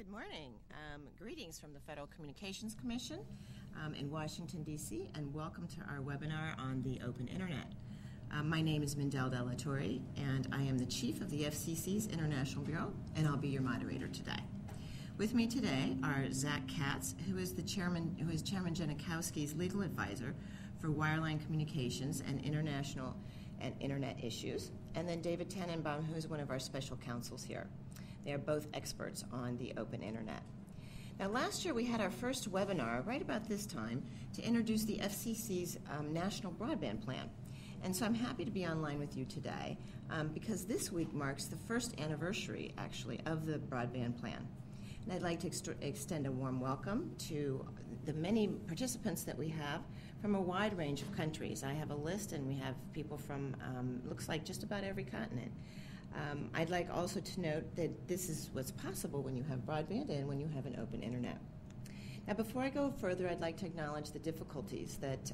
Good morning. Greetings from the Federal Communications Commission in Washington, D.C., and welcome to our webinar on the open internet. My name is Mindell De La Torre, and I am the Chief of the FCC's International Bureau, and I'll be your moderator today. With me today are Zach Katz, who is Chairman Janikowski's legal advisor for wireline communications and international and internet issues, and then David Tannenbaum, who is one of our special counsels here. They are both experts on the open internet. Now, last year we had our first webinar right about this time to introduce the FCC's National Broadband Plan. And so I'm happy to be online with you today because this week marks the first anniversary, actually, of the broadband plan. And I'd like to extend a warm welcome to the many participants that we have from a wide range of countries. I have a list, and we have people from, looks like, just about every continent. I'd like also to note that this is what's possible when you have broadband and when you have an open internet. Now, before I go further, I'd like to acknowledge the difficulties that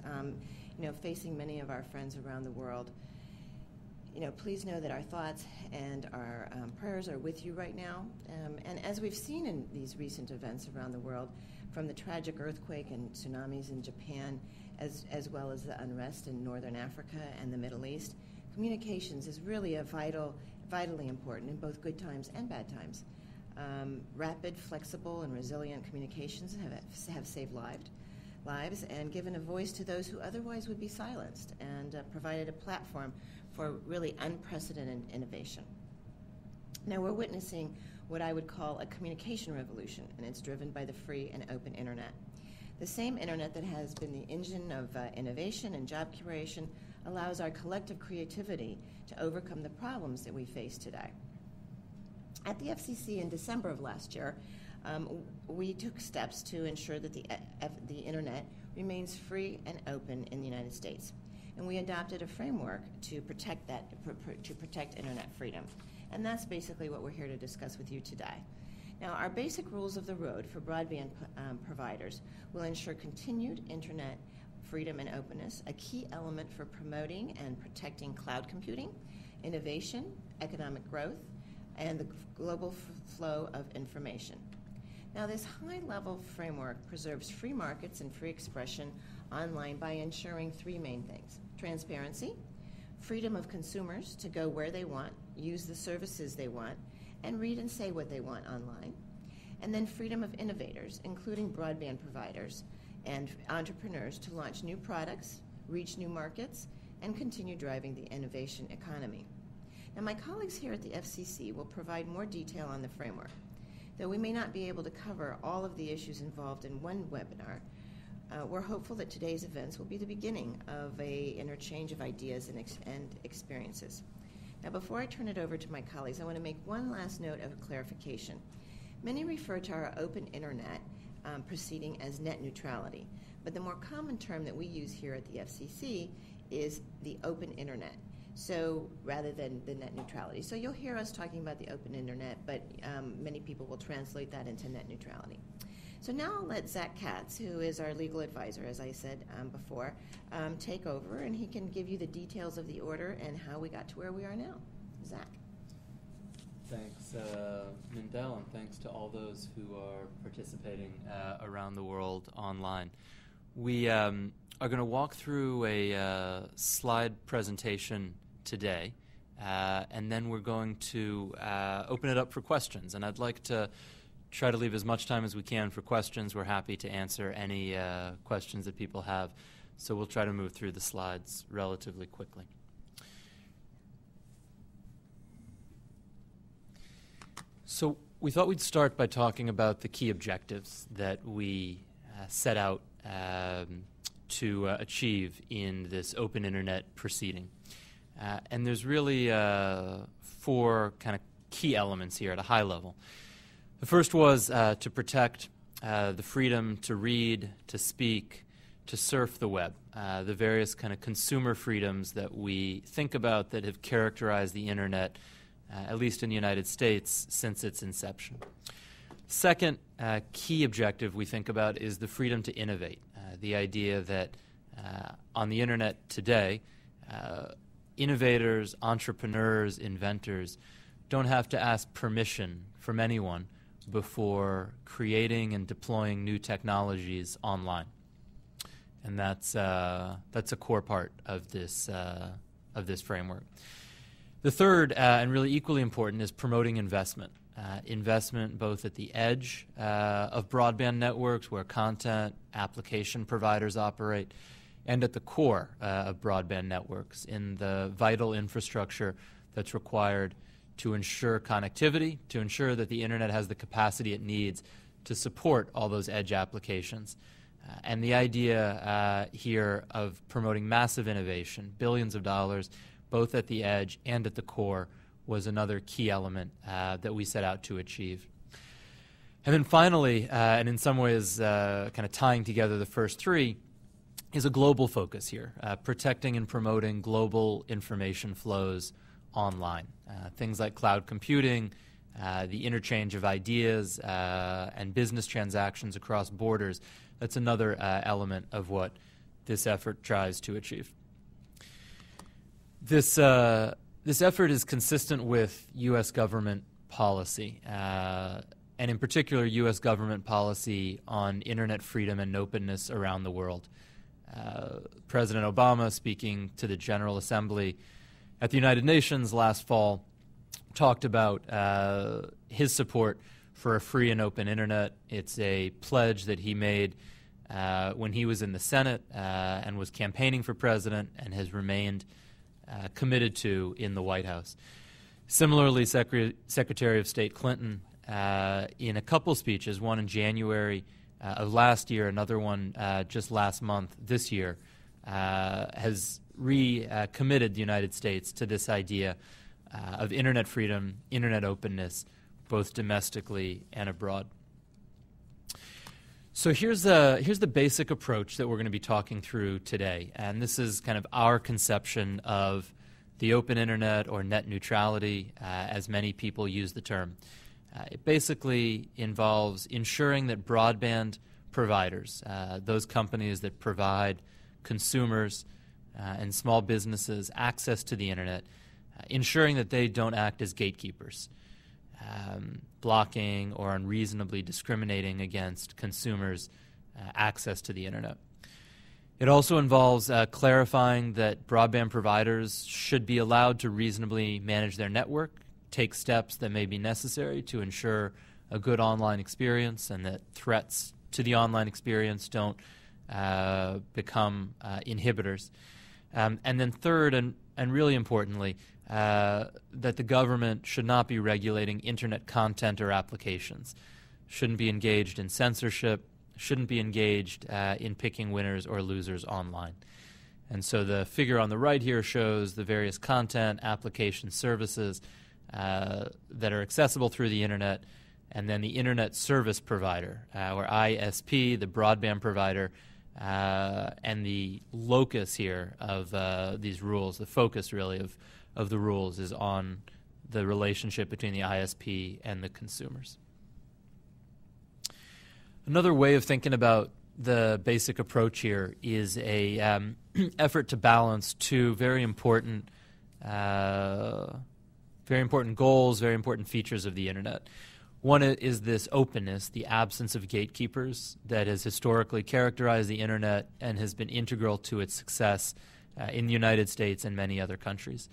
facing many of our friends around the world. Please know that our thoughts and our prayers are with you right now. And as we've seen in these recent events around the world, from the tragic earthquake and tsunamis in Japan, as well as the unrest in Northern Africa and the Middle East, communications is really vitally important in both good times and bad times. Rapid, flexible, and resilient communications have saved lives and given a voice to those who otherwise would be silenced, and provided a platform for really unprecedented innovation. Now, we're witnessing what I would call a communication revolution, and it's driven by the free and open internet. The same internet that has been the engine of innovation and job creation allows our collective creativity to overcome the problems that we face today. At the FCC in December of last year, we took steps to ensure that the internet remains free and open in the United States. And we adopted a framework to protect internet freedom. And that's basically what we're here to discuss with you today. Now, our basic rules of the road for broadband providers will ensure continued internet freedom and openness, a key element for promoting and protecting cloud computing, innovation, economic growth, and the global flow of information. Now, this high-level framework preserves free markets and free expression online by ensuring three main things: transparency, freedom of consumers to go where they want, use the services they want, and read and say what they want online, and then freedom of innovators, including broadband providers and entrepreneurs, to launch new products, reach new markets, and continue driving the innovation economy. Now, my colleagues here at the FCC will provide more detail on the framework. Though we may not be able to cover all of the issues involved in one webinar, we're hopeful that today's events will be the beginning of an interchange of ideas and experiences. Now, before I turn it over to my colleagues, I want to make one last note of clarification. Many refer to our open internet proceeding as net neutrality, but the more common term that we use here at the FCC is the open internet, so rather than the net neutrality. So you'll hear us talking about the open internet, but many people will translate that into net neutrality. So now I'll let Zach Katz, who is our legal advisor, as I said before, take over, and he can give you the details of the order and how we got to where we are now. Zach. Thanks, Mindell, and thanks to all those who are participating around the world online. We are going to walk through a slide presentation today, and then we're going to open it up for questions. And I'd like to try to leave as much time as we can for questions. We're happy to answer any questions that people have, so we'll try to move through the slides relatively quickly. So we thought we'd start by talking about the key objectives that we set out to achieve in this open internet proceeding. And there's really four kind of key elements here at a high level. The first was to protect the freedom to read, to speak, to surf the web, the various kind of consumer freedoms that we think about that have characterized the internet, at least in the United States, since its inception. Second key objective we think about is the freedom to innovate, the idea that on the internet today, innovators, entrepreneurs, inventors don't have to ask permission from anyone before creating and deploying new technologies online. And that's a core part of this framework. The third, and really equally important, is promoting investment. Investment both at the edge of broadband networks where content application providers operate, and at the core of broadband networks in the vital infrastructure that's required to ensure connectivity, to ensure that the internet has the capacity it needs to support all those edge applications. And the idea here of promoting massive innovation, billions of dollars, both at the edge and at the core, was another key element that we set out to achieve. And then finally, and in some ways kind of tying together the first three, is a global focus here, protecting and promoting global information flows online. Things like cloud computing, the interchange of ideas and business transactions across borders. That's another element of what this effort tries to achieve. This effort is consistent with U.S. government policy, and in particular U.S. government policy on internet freedom and openness around the world. President Obama, speaking to the General Assembly at the United Nations last fall, talked about his support for a free and open internet. It's a pledge that he made when he was in the Senate and was campaigning for president, and has remained committed to in the White House. Similarly, Secretary of State Clinton, in a couple speeches, one in January of last year, another one just last month this year, has recommitted the United States to this idea of internet freedom, internet openness, both domestically and abroad. So here's the basic approach that we're going to be talking through today, and this is kind of our conception of the open internet, or net neutrality, as many people use the term. It basically involves ensuring that broadband providers, those companies that provide consumers and small businesses access to the internet, ensuring that they don't act as gatekeepers, blocking or unreasonably discriminating against consumers' access to the internet. It also involves clarifying that broadband providers should be allowed to reasonably manage their network, take steps that may be necessary to ensure a good online experience, and that threats to the online experience don't become inhibitors. And then third, and really importantly, that the government should not be regulating internet content or applications, shouldn't be engaged in censorship, shouldn't be engaged in picking winners or losers online. And so the figure on the right here shows the various content, application, services that are accessible through the internet, and then the internet service provider, or ISP, the broadband provider, and the locus here of these rules, the focus really of the rules, is on the relationship between the ISP and the consumers. Another way of thinking about the basic approach here is a effort to balance two very important goals, very important features of the internet. One is this openness, the absence of gatekeepers that has historically characterized the internet and has been integral to its success in the United States and many other countries.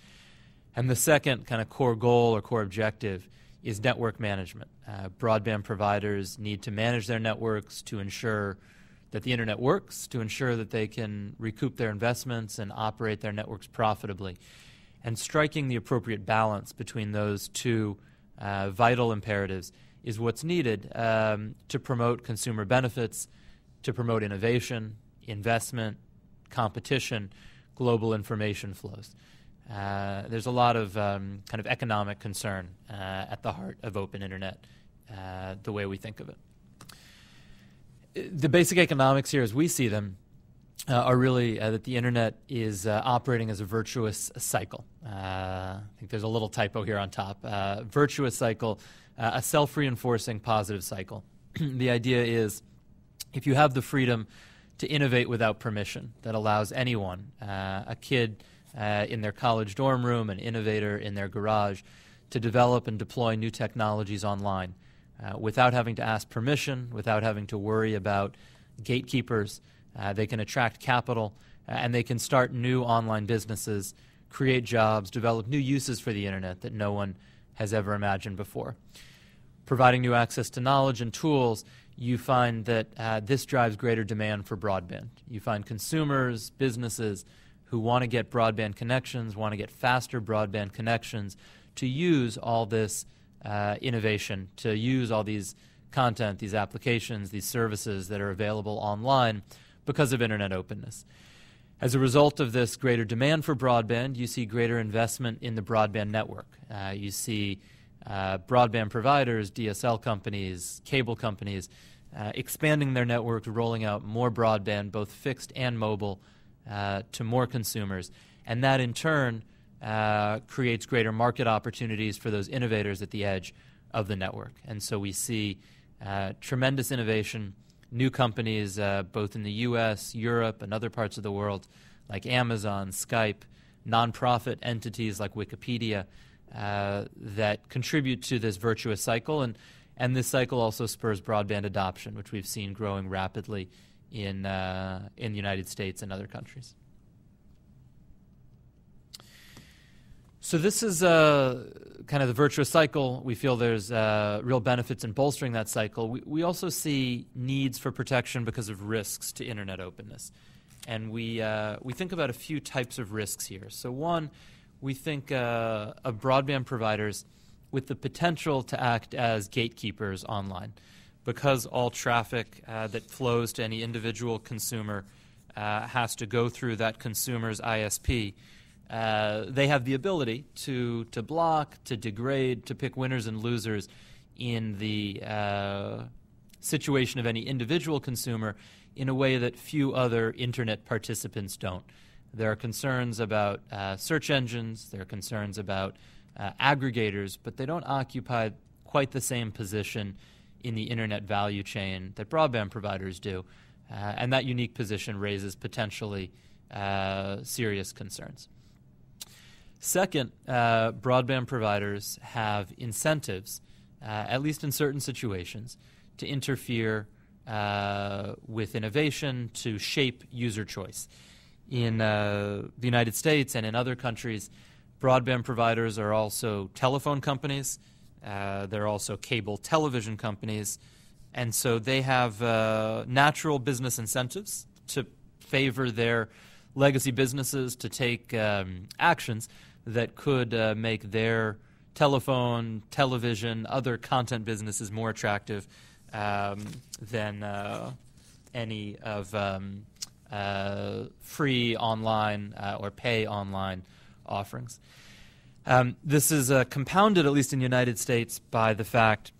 And the second kind of core goal or core objective is network management. Broadband providers need to manage their networks to ensure that the internet works, to ensure that they can recoup their investments and operate their networks profitably. And striking the appropriate balance between those two vital imperatives is what's needed to promote consumer benefits, to promote innovation, investment, competition, global information flows. There's a lot of kind of economic concern at the heart of open internet, the way we think of it. The basic economics here, as we see them, are really that the internet is operating as a virtuous cycle. I think there's a little typo here on top. Virtuous cycle, a self-reinforcing positive cycle. The idea is if you have the freedom to innovate without permission that allows anyone, a kid in their college dorm room, an innovator in their garage, to develop and deploy new technologies online without having to ask permission, without having to worry about gatekeepers. They can attract capital, and they can start new online businesses, create jobs, develop new uses for the internet that no one has ever imagined before. Providing new access to knowledge and tools, you find that this drives greater demand for broadband. You find consumers, businesses who want to get broadband connections, want to get faster broadband connections, to use all this innovation, to use all these content, these applications, these services that are available online because of internet openness. As a result of this greater demand for broadband, you see greater investment in the broadband network. You see broadband providers, DSL companies, cable companies, expanding their networks, rolling out more broadband, both fixed and mobile, to more consumers. And that in turn creates greater market opportunities for those innovators at the edge of the network. And so we see tremendous innovation, new companies both in the U.S., Europe, and other parts of the world, like Amazon, Skype, nonprofit entities like Wikipedia, that contribute to this virtuous cycle. And this cycle also spurs broadband adoption, which we've seen growing rapidly in the United States and other countries. So this is kind of the virtuous cycle. We feel there's real benefits in bolstering that cycle. We also see needs for protection because of risks to internet openness. And we think about a few types of risks here. So one, we think of broadband providers with the potential to act as gatekeepers online. Because all traffic that flows to any individual consumer has to go through that consumer's ISP, they have the ability to block, to degrade, to pick winners and losers in the situation of any individual consumer in a way that few other internet participants don't. There are concerns about search engines, there are concerns about aggregators, but they don't occupy quite the same position in the internet value chain that broadband providers do. And that unique position raises potentially serious concerns. Second, broadband providers have incentives, at least in certain situations, to interfere with innovation, to shape user choice. In the United States and in other countries, broadband providers are also telephone companies. They're also cable television companies. And so they have natural business incentives to favor their legacy businesses to take actions that could make their telephone, television, other content businesses more attractive than any of free online or pay online offerings. This is compounded, at least in the United States, by the fact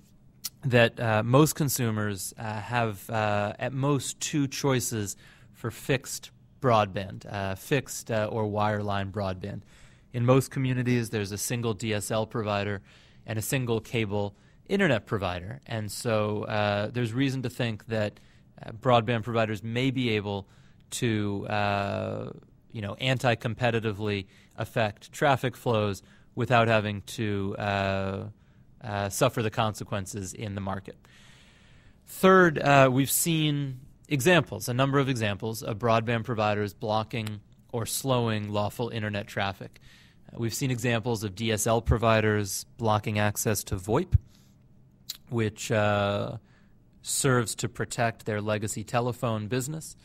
that most consumers have at most two choices for fixed broadband, fixed or wireline broadband. In most communities, there's a single DSL provider and a single cable internet provider. And so there's reason to think that broadband providers may be able to anti-competitively affect traffic flows without having to suffer the consequences in the market. Third, we've seen examples, a number of examples of broadband providers blocking or slowing lawful internet traffic. We've seen examples of DSL providers blocking access to VoIP, which serves to protect their legacy telephone business.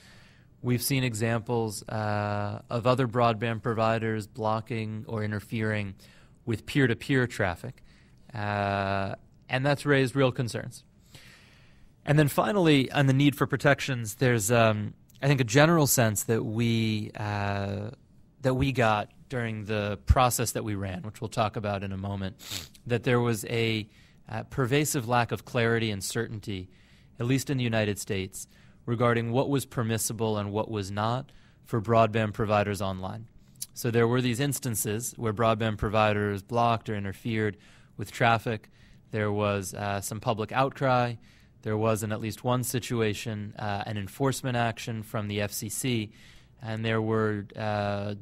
We've seen examples of other broadband providers blocking or interfering with peer-to-peer traffic, and that's raised real concerns. And then finally, on the need for protections, there's, I think, a general sense that we got during the process that we ran, which we'll talk about in a moment, that there was a pervasive lack of clarity and certainty, at least in the United States, regarding what was permissible and what was not for broadband providers online. So there were these instances where broadband providers blocked or interfered with traffic. There was some public outcry. There was, in at least one situation, an enforcement action from the FCC, and there were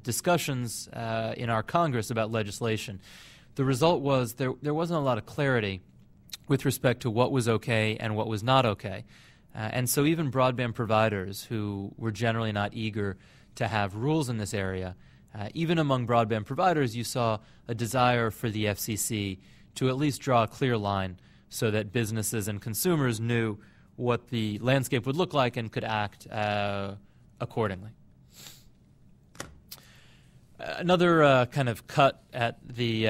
discussions in our Congress about legislation. The result was there wasn't a lot of clarity with respect to what was okay and what was not okay. And so even broadband providers who were generally not eager to have rules in this area, even among broadband providers, you saw a desire for the FCC to at least draw a clear line so that businesses and consumers knew what the landscape would look like and could act accordingly. Another kind of cut at the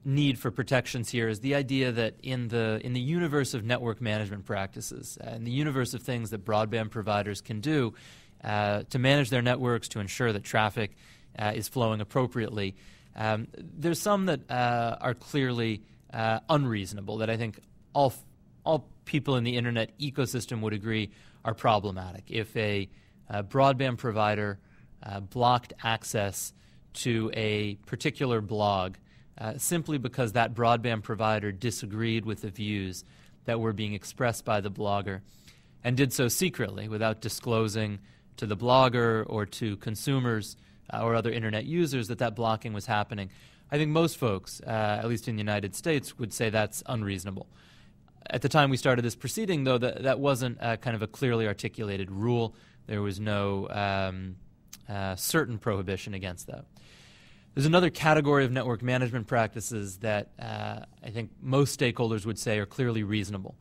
need for protections here is the idea that in the universe of network management practices, in the universe of things that broadband providers can do to manage their networks, to ensure that traffic is flowing appropriately, there's some that are clearly unreasonable, that I think all people in the internet ecosystem would agree are problematic. If a broadband provider blocked access to a particular blog simply because that broadband provider disagreed with the views that were being expressed by the blogger, and did so secretly without disclosing to the blogger or to consumers or other internet users that blocking was happening, I think most folks, at least in the United States, would say that's unreasonable. At the time we started this proceeding, though, that wasn't kind of a clearly articulated rule. There was no certain prohibition against that. There's another category of network management practices that I think most stakeholders would say are clearly reasonable.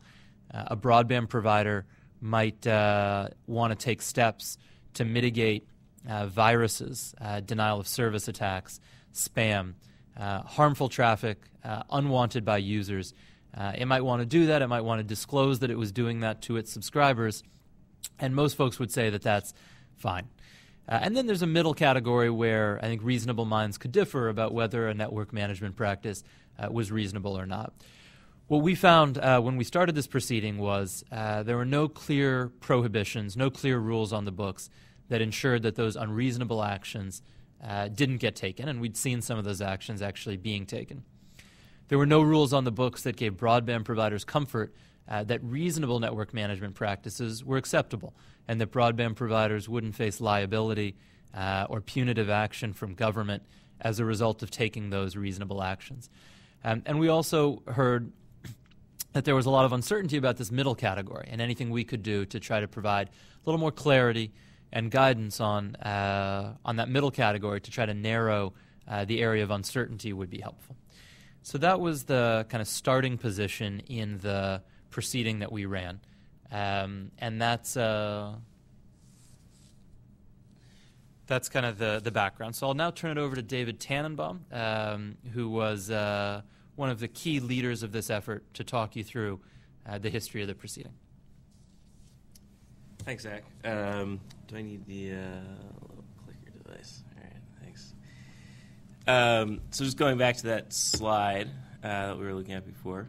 A broadband provider might want to take steps to mitigate viruses, denial of service attacks, spam, harmful traffic, unwanted by users. It might want to do that. It might want to disclose that it was doing that to its subscribers. And most folks would say that that's fine. And then there's a middle category where I think reasonable minds could differ about whether a network management practice was reasonable or not. What we found when we started this proceeding was there were no clear prohibitions, no clear rules on the books that ensured that those unreasonable actions didn't get taken, and we'd seen some of those actions actually being taken. There were no rules on the books that gave broadband providers comfort that reasonable network management practices were acceptable and that broadband providers wouldn't face liability or punitive action from government as a result of taking those reasonable actions. And we also heard that there was a lot of uncertainty about this middle category, and anything we could do to try to provide a little more clarity and guidance on that middle category to try to narrow the area of uncertainty would be helpful. So that was the kind of starting position in the proceeding that we ran. And that's kind of the background. So I'll now turn it over to David Tannenbaum, who was one of the key leaders of this effort, to talk you through the history of the proceeding. Thanks, Zach. Do I need the little clicker device? All right, thanks. So just going back to that slide that we were looking at before.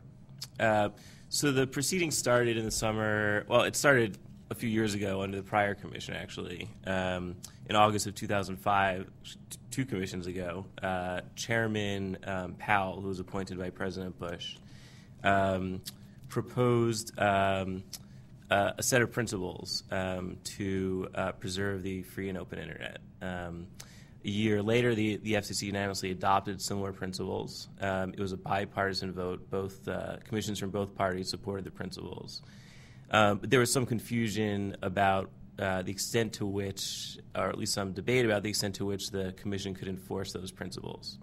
So the proceeding started in the summer. Well, it started a few years ago under the prior commission, actually. In August of 2005, 2 commissions ago, Chairman Powell, who was appointed by President Bush, proposed a set of principles to preserve the free and open internet. A year later, the FCC unanimously adopted similar principles. It was a bipartisan vote. Both commissions from both parties supported the principles. But there was some confusion about the extent to which, or at least some debate about the extent to which the commission could enforce those principles.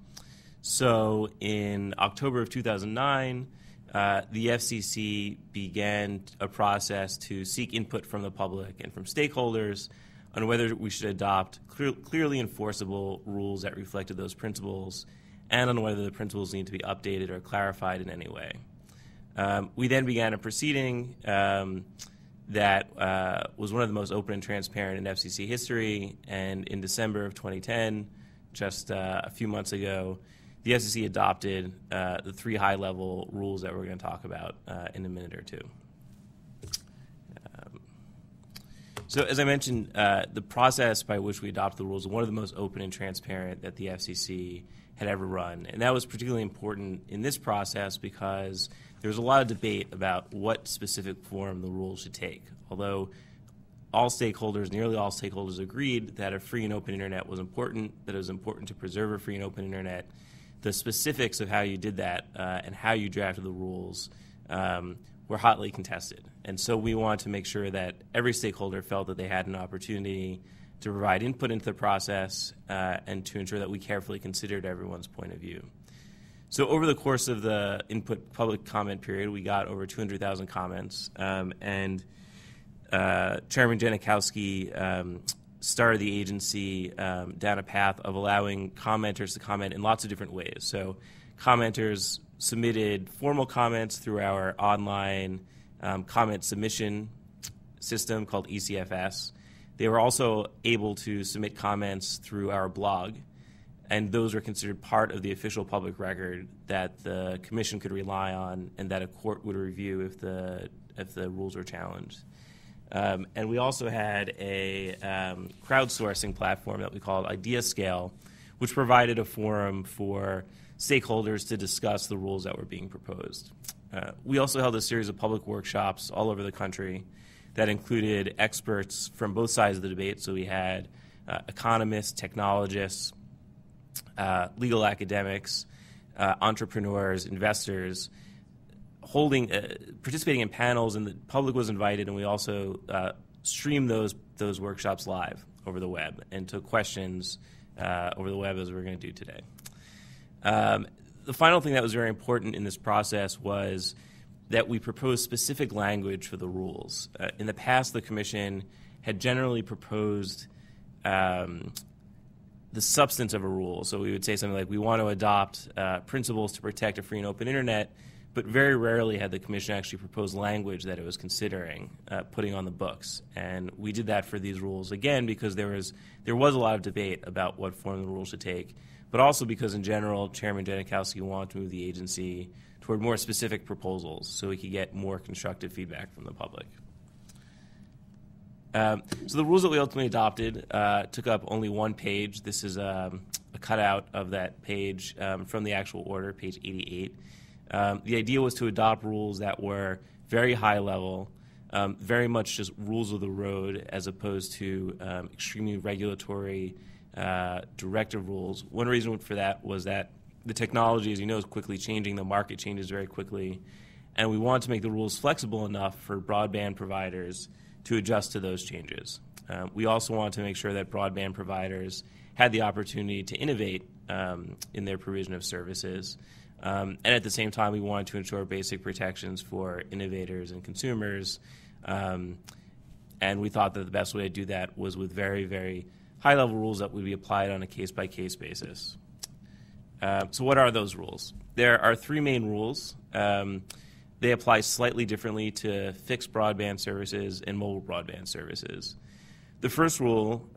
So in October of 2009, the FCC began a process to seek input from the public and from stakeholders on whether we should adopt clearly enforceable rules that reflected those principles, and on whether the principles need to be updated or clarified in any way. We then began a proceeding that was one of the most open and transparent in FCC history, and in December of 2010, just a few months ago, the FCC adopted the 3 high-level rules that we're going to talk about in a minute or two. So as I mentioned, the process by which we adopted the rules was one of the most open and transparent that the FCC had ever run. And that was particularly important in this process because there was a lot of debate about what specific form the rules should take. Although all stakeholders, nearly all stakeholders, agreed that a free and open internet was important, that it was important to preserve a free and open internet, the specifics of how you did that and how you drafted the rules were hotly contested. And so we wanted to make sure that every stakeholder felt that they had an opportunity to provide input into the process and to ensure that we carefully considered everyone's point of view. So over the course of the input public comment period, we got over 200,000 comments, and Chairman Janikowski started the agency down a path of allowing commenters to comment in lots of different ways. So commenters submitted formal comments through our online comment submission system called ECFS. They were also able to submit comments through our blog, and those were considered part of the official public record that the commission could rely on and that a court would review if the rules were challenged. And we also had a crowdsourcing platform that we called IdeaScale, which provided a forum for stakeholders to discuss the rules that were being proposed. We also held a series of public workshops all over the country that included experts from both sides of the debate. So we had economists, technologists, legal academics, entrepreneurs, investors, participating in panels, and the public was invited, and we also streamed those workshops live over the web and took questions over the web as we're going to do today. The final thing that was very important in this process was that we proposed specific language for the rules. In the past, the Commission had generally proposed the substance of a rule. So we would say something like, we want to adopt principles to protect a free and open internet, but very rarely had the Commission actually proposed language that it was considering putting on the books. And we did that for these rules, again, because there was a lot of debate about what form the rules should take, but also because in general, Chairman Janikowski wanted to move the agency toward more specific proposals so we could get more constructive feedback from the public. So the rules that we ultimately adopted took up only one page. This is a cutout of that page from the actual order, page 88. The idea was to adopt rules that were very high level, very much just rules of the road as opposed to extremely regulatory directive rules. One reason for that was that the technology, as you know, is quickly changing. The market changes very quickly. And we want to make the rules flexible enough for broadband providers to adjust to those changes. We also want to make sure that broadband providers had the opportunity to innovate in their provision of services. And at the same time, we wanted to ensure basic protections for innovators and consumers. And we thought that the best way to do that was with very, very high-level rules that would be applied on a case-by-case basis. So what are those rules? There are three main rules. They apply slightly differently to fixed broadband services and mobile broadband services. The first rule,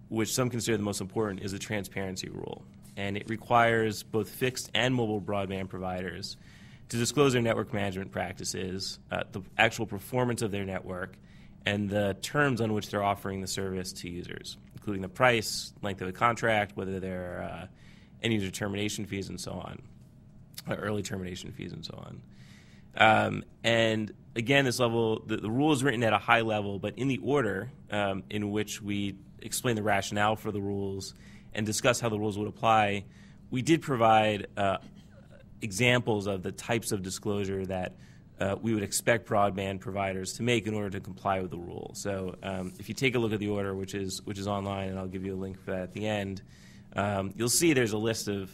which some consider the most important, is the transparency rule. And it requires both fixed and mobile broadband providers to disclose their network management practices, the actual performance of their network, and the terms on which they're offering the service to users, including the price, length of the contract, whether there are end-user termination fees and so on, early termination fees and so on. And again, this level, the rule is written at a high level, but in the order in which we explain the rationale for the rules and discuss how the rules would apply, we did provide examples of the types of disclosure that we would expect broadband providers to make in order to comply with the rule. So if you take a look at the order, which is online, and I'll give you a link for that at the end, you'll see there's a list of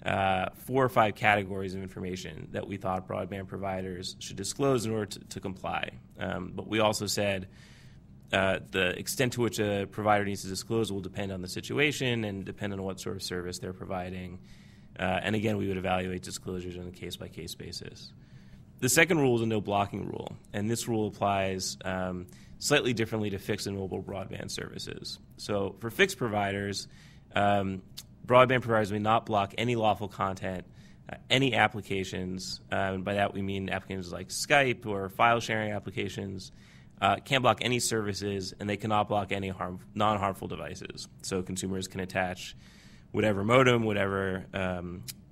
4 or 5 categories of information that we thought broadband providers should disclose in order to comply. But we also said the extent to which a provider needs to disclose will depend on the situation and depend on what sort of service they're providing. And again, we would evaluate disclosures on a case-by-case basis. The second rule is a no-blocking rule, and this rule applies slightly differently to fixed and mobile broadband services. So for fixed providers, broadband providers may not block any lawful content, any applications, and by that we mean applications like Skype or file sharing applications, can't block any services, and they cannot block any non-harmful devices. So consumers can attach whatever modem, whatever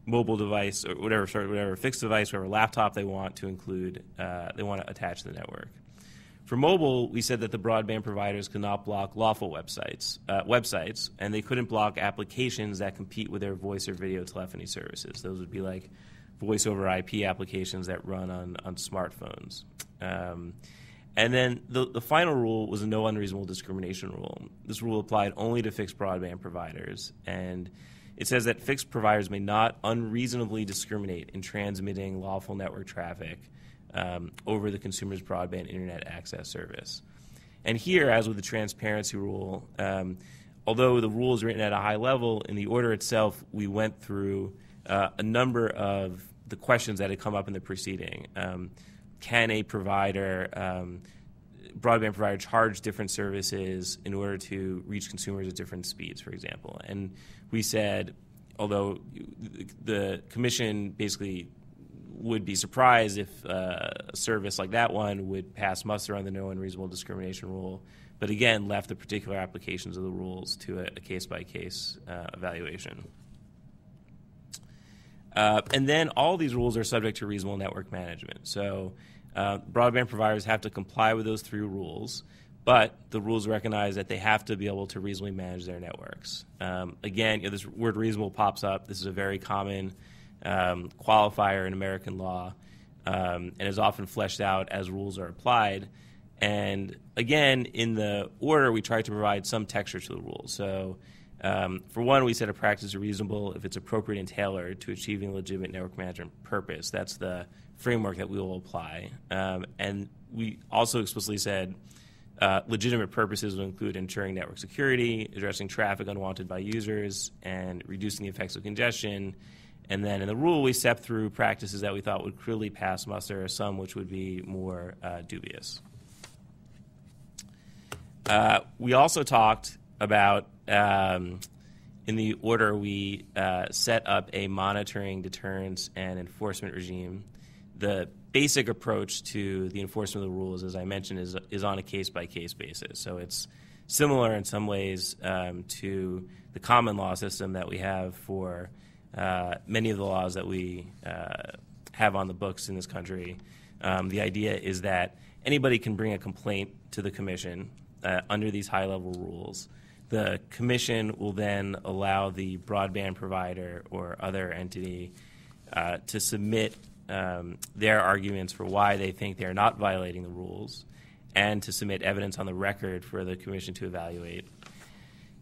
mobile device, or whatever fixed device, whatever laptop they want to include, they want to attach to the network. For mobile, we said that the broadband providers could not block lawful websites, and they couldn't block applications that compete with their voice or video telephony services. Those would be like voice over IP applications that run on smartphones. And then the final rule was a no unreasonable discrimination rule. This rule applied only to fixed broadband providers, and it says that fixed providers may not unreasonably discriminate in transmitting lawful network traffic over the consumer's broadband internet access service. And here, as with the transparency rule, although the rule is written at a high level, in the order itself, we went through a number of the questions that had come up in the proceeding. Can a provider, broadband provider, charge different services in order to reach consumers at different speeds, for example? And we said, although the commission basically would be surprised if a service like that one would pass muster on the no unreasonable discrimination rule, but again left the particular applications of the rules to a case-by-case evaluation. And then all these rules are subject to reasonable network management. So broadband providers have to comply with those 3 rules, but the rules recognize that they have to be able to reasonably manage their networks. Again, this word reasonable pops up. This is a very common qualifier in American law and is often fleshed out as rules are applied. And again, in the order, we try to provide some texture to the rules. So for one, we said a practice is reasonable if it's appropriate and tailored to achieving a legitimate network management purpose. That's the framework that we will apply. And we also explicitly said legitimate purposes will include ensuring network security, addressing traffic unwanted by users, and reducing the effects of congestion. And then in the rule, we stepped through practices that we thought would clearly pass muster, some which would be more dubious. We also talked about, in the order, we set up a monitoring, deterrence, and enforcement regime. The basic approach to the enforcement of the rules, as I mentioned, is on a case-by-case basis. So it's similar in some ways to the common law system that we have for many of the laws that we have on the books in this country. The idea is that anybody can bring a complaint to the commission under these high-level rules. The commission will then allow the broadband provider or other entity to submit their arguments for why they think they're not violating the rules and to submit evidence on the record for the commission to evaluate.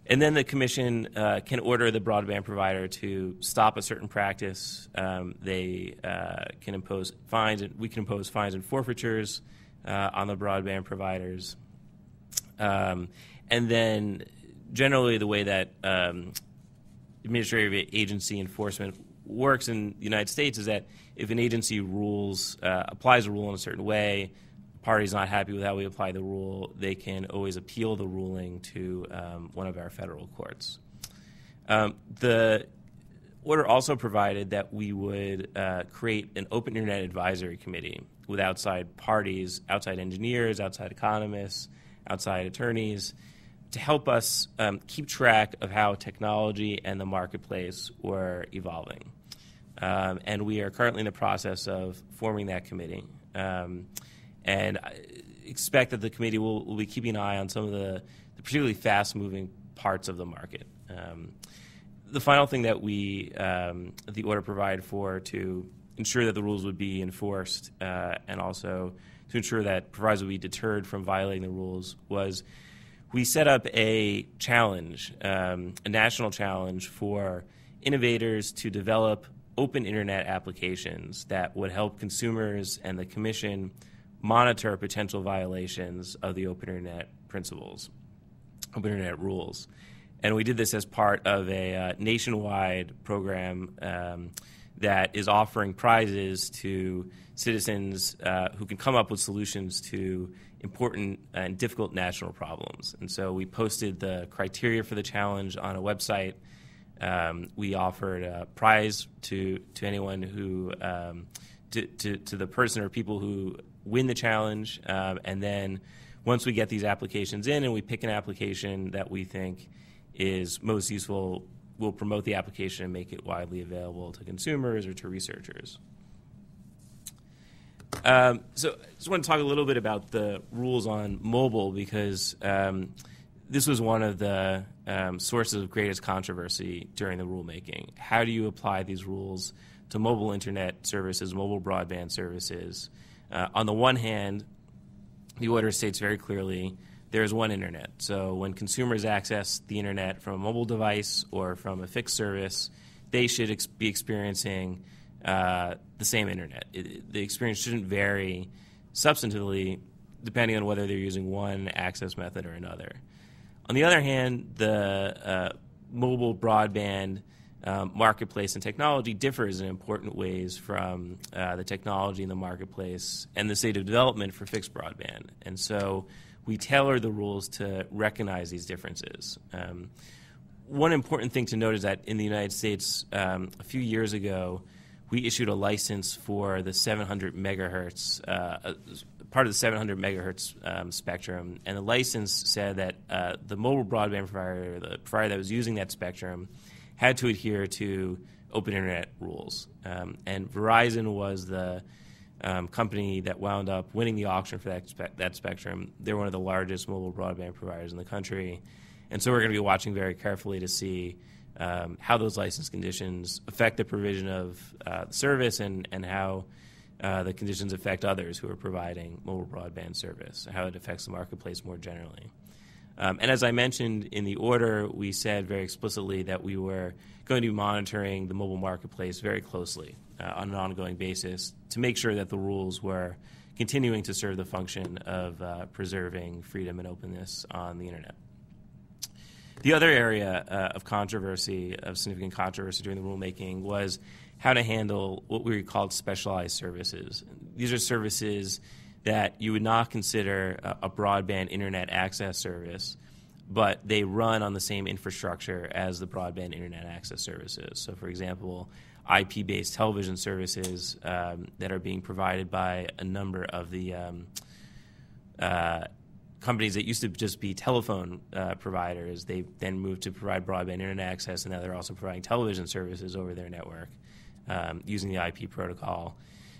And then the commission can order the broadband provider to stop a certain practice. They can impose fines, and we can impose fines and forfeitures on the broadband providers. And then generally the way that administrative agency enforcement works in the United States is that if an agency applies a rule in a certain way, the party's not happy with how we apply the rule, they can always appeal the ruling to one of our federal courts. The order also provided that we would create an open internet advisory committee with outside parties, outside engineers, outside economists, outside attorneys, to help us keep track of how technology and the marketplace were evolving. And we are currently in the process of forming that committee. And I expect that the committee will be keeping an eye on some of the particularly fast-moving parts of the market. The final thing that the order provided for to ensure that the rules would be enforced and also to ensure that providers would be deterred from violating the rules was we set up a challenge, a national challenge for innovators to develop open internet applications that would help consumers and the commission monitor potential violations of the open internet principles, open internet rules. And we did this as part of a nationwide program that is offering prizes to citizens who can come up with solutions to important and difficult national problems. And so we posted the criteria for the challenge on a website. We offered a prize to anyone who, to the person or people who win the challenge. And then once we get these applications in and we pick an application that we think is most useful, we'll promote the application and make it widely available to consumers or to researchers. So I just want to talk a little bit about the rules on mobile because this was one of the sources of greatest controversy during the rulemaking. How do you apply these rules to mobile internet services, mobile broadband services? On the one hand, the order states very clearly there is one internet. So when consumers access the internet from a mobile device or from a fixed service, they should be experiencing the same internet. The experience shouldn't vary substantively depending on whether they're using one access method or another. On the other hand, the mobile broadband marketplace and technology differs in important ways from the technology in the marketplace and the state of development for fixed broadband. And so we tailor the rules to recognize these differences. One important thing to note is that in the United States, a few years ago, we issued a license for the 700 megahertz, part of the 700 megahertz spectrum, and the license said that the mobile broadband provider, the provider that was using that spectrum, had to adhere to open internet rules. And Verizon was the company that wound up winning the auction for that spectrum. They're one of the largest mobile broadband providers in the country. And so we're going to be watching very carefully to see how those license conditions affect the provision of the service and how the conditions affect others who are providing mobile broadband service, how it affects the marketplace more generally. And as I mentioned in the order, we said very explicitly that we were going to be monitoring the mobile marketplace very closely on an ongoing basis to make sure that the rules were continuing to serve the function of preserving freedom and openness on the internet. The other area of significant controversy during the rulemaking was how to handle what we called specialized services. These are services that you would not consider a broadband internet access service, but they run on the same infrastructure as the broadband internet access services. So, for example, IP-based television services that are being provided by a number of the companies that used to just be telephone providers. They then moved to provide broadband internet access, and now they're also providing television services over their network using the IP protocol.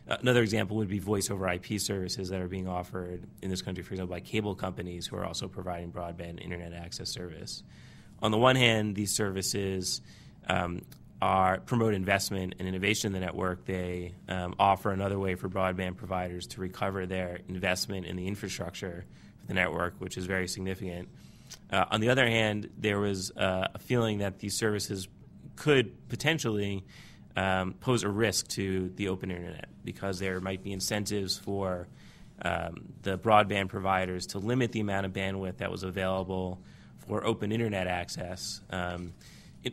Another example would be voice over IP services that are being offered in this country, for example, by cable companies who are also providing broadband internet access service. On the one hand, these services promote investment and innovation in the network. They offer another way for broadband providers to recover their investment in the infrastructure for the network, which is very significant. On the other hand, there was a feeling that these services could potentially pose a risk to the open internet because there might be incentives for the broadband providers to limit the amount of bandwidth that was available for open internet access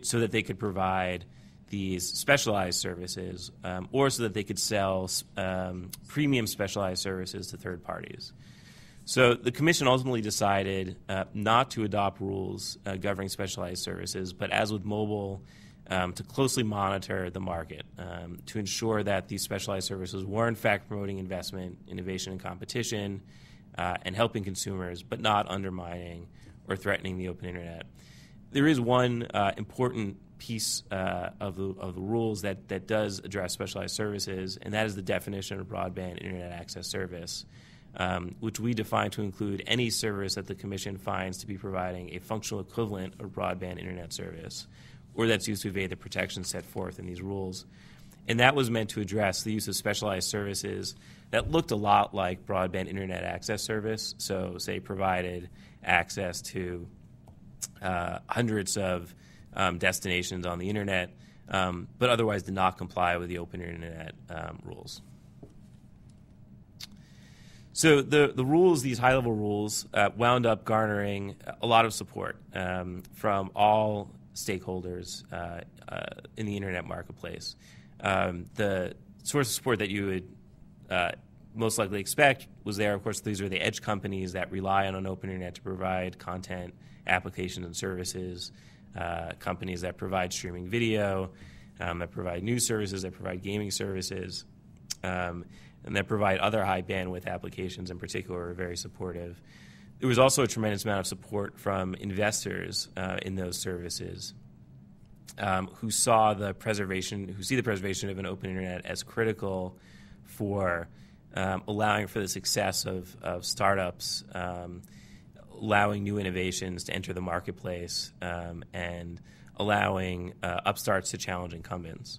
so that they could provide these specialized services or so that they could sell premium specialized services to third parties. So the Commission ultimately decided not to adopt rules governing specialized services, but as with mobile, to closely monitor the market to ensure that these specialized services were in fact promoting investment, innovation, and competition and helping consumers, but not undermining or threatening the open internet. There is one important piece of the rules that does address specialized services, and that is the definition of broadband internet access service, which we define to include any service that the Commission finds to be providing a functional equivalent of broadband internet service, or that's used to evade the protections set forth in these rules. And that was meant to address the use of specialized services that looked a lot like broadband internet access service, so say provided access to hundreds of destinations on the internet, but otherwise did not comply with the open internet rules. So the rules, these high-level rules, wound up garnering a lot of support from all stakeholders in the internet marketplace. The source of support that you would most likely expect was there. Of course, these are the edge companies that rely on an open internet to provide content, applications, and services, companies that provide streaming video, that provide news services, that provide gaming services, and that provide other high bandwidth applications in particular are very supportive. There was also a tremendous amount of support from investors in those services who see the preservation of an open internet as critical for allowing for the success of startups, allowing new innovations to enter the marketplace, and allowing upstarts to challenge incumbents.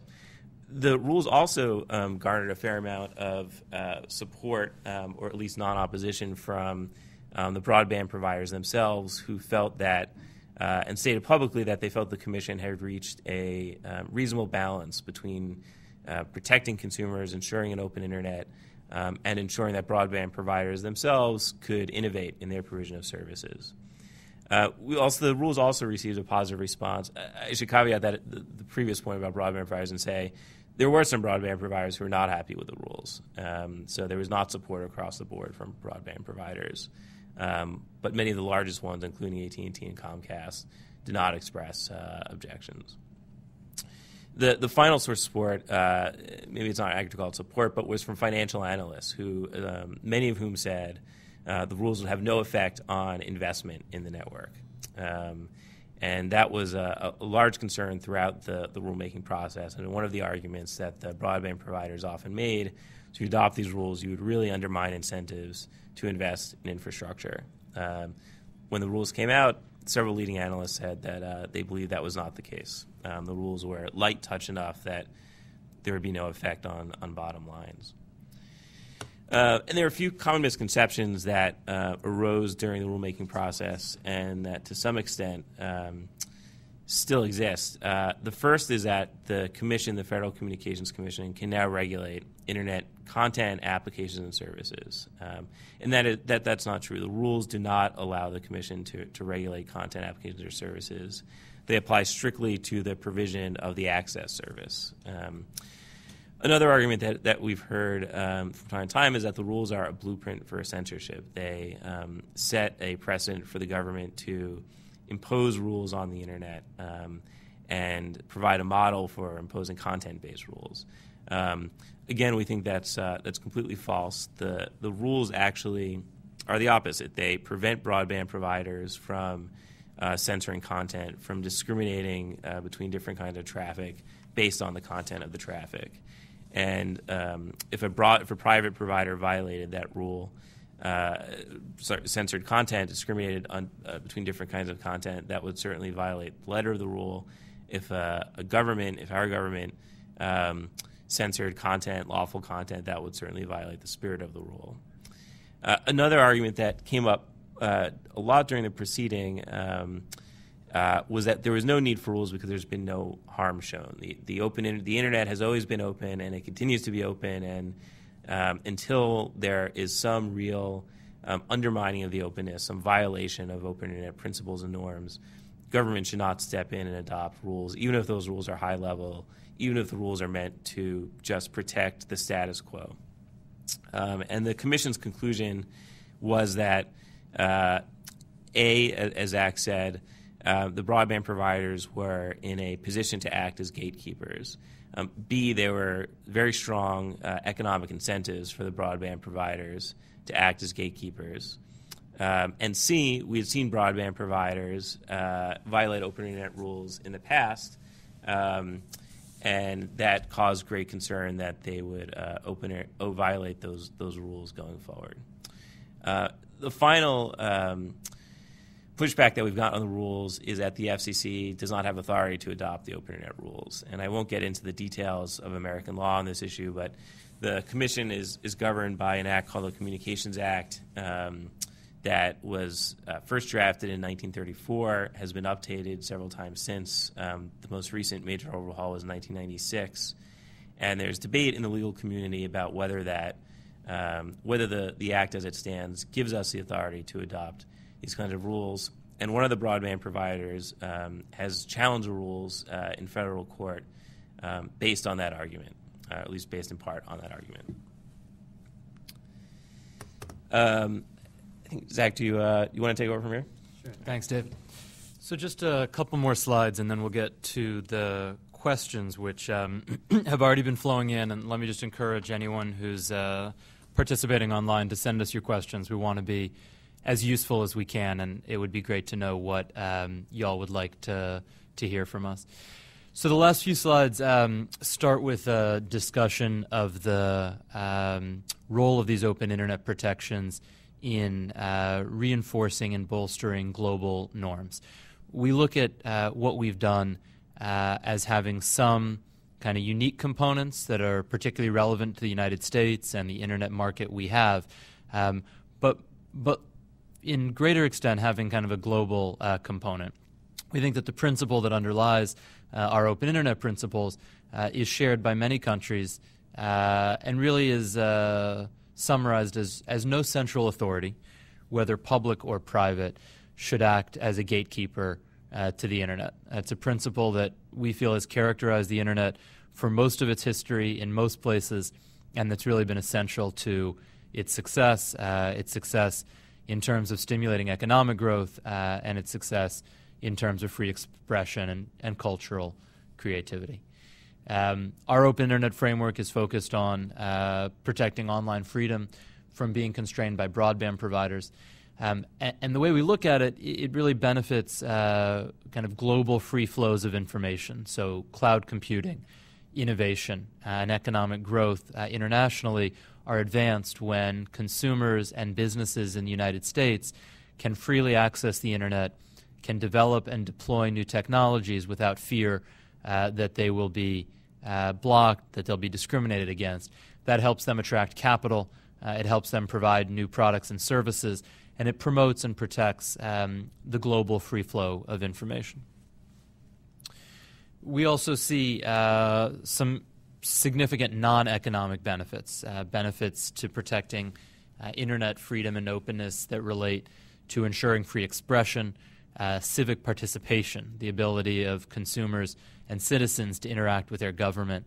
The rules also garnered a fair amount of support, or at least non-opposition, from the broadband providers themselves, who felt that, and stated publicly that they felt the Commission had reached a reasonable balance between protecting consumers, ensuring an open internet, and ensuring that broadband providers themselves could innovate in their provision of services. The rules also received a positive response. I should caveat that the previous point about broadband providers and say there were some broadband providers who were not happy with the rules. So there was not support across the board from broadband providers. But many of the largest ones, including AT&T and Comcast, did not express objections. The final source of support, maybe it's not actually called support, but was from financial analysts, who many of whom said the rules would have no effect on investment in the network. And that was a large concern throughout the rulemaking process. And one of the arguments that the broadband providers often made, to adopt these rules, you would really undermine incentives to invest in infrastructure. When the rules came out, several leading analysts said that they believed that was not the case. The rules were light touch enough that there would be no effect on bottom lines. And there are a few common misconceptions that arose during the rulemaking process and that to some extent still exist. The first is that the Commission, the Federal Communications Commission, can now regulate Internet content, applications, and services. And that's not true. The rules do not allow the Commission to regulate content, applications, or services. They apply strictly to the provision of the access service. Another argument that we've heard from time to time is that the rules are a blueprint for censorship. They set a precedent for the government to impose rules on the Internet and provide a model for imposing content-based rules. Again, we think that's completely false. The rules actually are the opposite. They prevent broadband providers from censoring content, from discriminating between different kinds of traffic based on the content of the traffic. And if a private provider violated that rule, censored content, discriminated between different kinds of content, that would certainly violate the letter of the rule. If our government censored content, lawful content, that would certainly violate the spirit of the rule. Another argument that came up a lot during the proceeding was that there was no need for rules because there's been no harm shown. The Internet has always been open, and it continues to be open, and until there is some real undermining of the openness, some violation of open Internet principles and norms, government should not step in and adopt rules, even if those rules are high level, even if the rules are meant to just protect the status quo. And the Commission's conclusion was that, as Zach said, the broadband providers were in a position to act as gatekeepers. B, there were very strong economic incentives for the broadband providers to act as gatekeepers. And C, we had seen broadband providers violate open internet rules in the past, and that caused great concern that they would violate those rules going forward. The final pushback that we've got on the rules is that the FCC does not have authority to adopt the open internet rules. And I won't get into the details of American law on this issue, but the Commission is governed by an act called the Communications Act that was first drafted in 1934, has been updated several times since. The most recent major overhaul was in 1996. And there's debate in the legal community about whether the act as it stands gives us the authority to adopt these kinds of rules. And one of the broadband providers has challenged the rules in federal court based on that argument, at least based in part on that argument. I think, Zach, do you want to take over from here? Sure. Thanks, Dave. So just a couple more slides, and then we'll get to the questions which have already been flowing in. And let me just encourage anyone who's participating online to send us your questions. We want to be as useful as we can, and it would be great to know what y'all would like to hear from us. So the last few slides start with a discussion of the role of these open internet protections in reinforcing and bolstering global norms. We look at what we've done as having some kind of unique components that are particularly relevant to the United States and the internet market we have, but in greater extent having kind of a global component. We think that the principle that underlies our open internet principles is shared by many countries and really is summarized as no central authority, whether public or private, should act as a gatekeeper to the internet. It's a principle that we feel has characterized the internet for most of its history in most places, and that's really been essential to its success in terms of stimulating economic growth and its success in terms of free expression and cultural creativity. Our open internet framework is focused on protecting online freedom from being constrained by broadband providers. And the way we look at it, it really benefits kind of global free flows of information. So cloud computing, innovation, and economic growth internationally are advanced when consumers and businesses in the United States can freely access the internet, can develop and deploy new technologies without fear that they will be blocked, that they'll be discriminated against. That helps them attract capital, it helps them provide new products and services, and it promotes and protects the global free flow of information. We also see some significant non-economic benefits, benefits to protecting internet freedom and openness that relate to ensuring free expression, civic participation, the ability of consumers and citizens to interact with their government,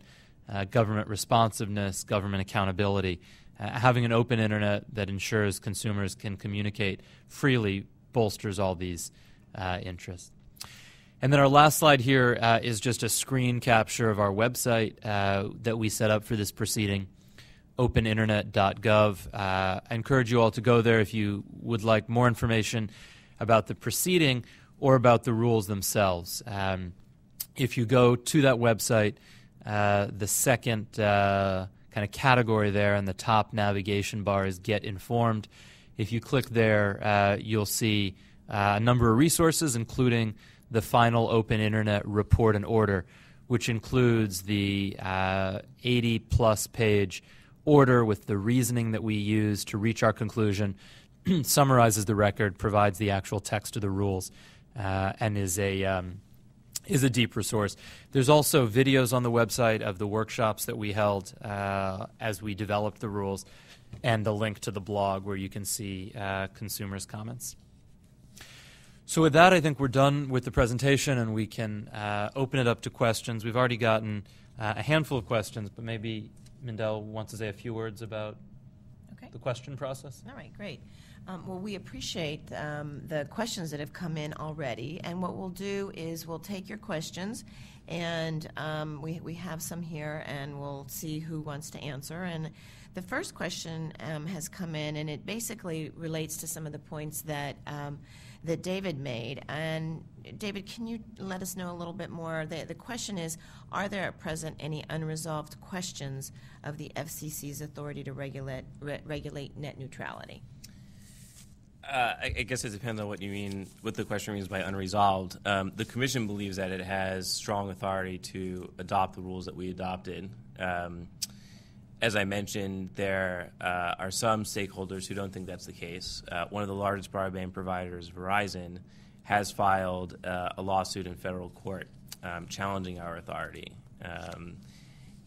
government responsiveness, government accountability. Having an open internet that ensures consumers can communicate freely bolsters all these interests. And then our last slide here is just a screen capture of our website that we set up for this proceeding, openinternet.gov. I encourage you all to go there if you would like more information about the proceeding or about the rules themselves. If you go to that website, the second kind of category there in the top navigation bar is Get Informed. If you click there, you'll see a number of resources, including the final Open Internet Report and Order, which includes the 80-plus page order with the reasoning that we use to reach our conclusion, summarizes the record, provides the actual text of the rules, and is a deep resource. There's also videos on the website of the workshops that we held as we developed the rules, and the link to the blog where you can see consumers' comments. So with that, I think we're done with the presentation, and we can open it up to questions. We've already gotten a handful of questions, but maybe Mindell wants to say a few words about the question process. All right, great. Well, we appreciate the questions that have come in already, and what we'll do is we'll take your questions, and we have some here, and we'll see who wants to answer. And the first question has come in, and it basically relates to some of the points that that David made. And David, can you let us know a little bit more? The question is, are there at present any unresolved questions of the FCC's authority to regulate net neutrality? I guess it depends on what you mean, what the question means by unresolved. The Commission believes that it has strong authority to adopt the rules that we adopted. As I mentioned, there are some stakeholders who don't think that's the case. One of the largest broadband providers, Verizon, has filed a lawsuit in federal court challenging our authority.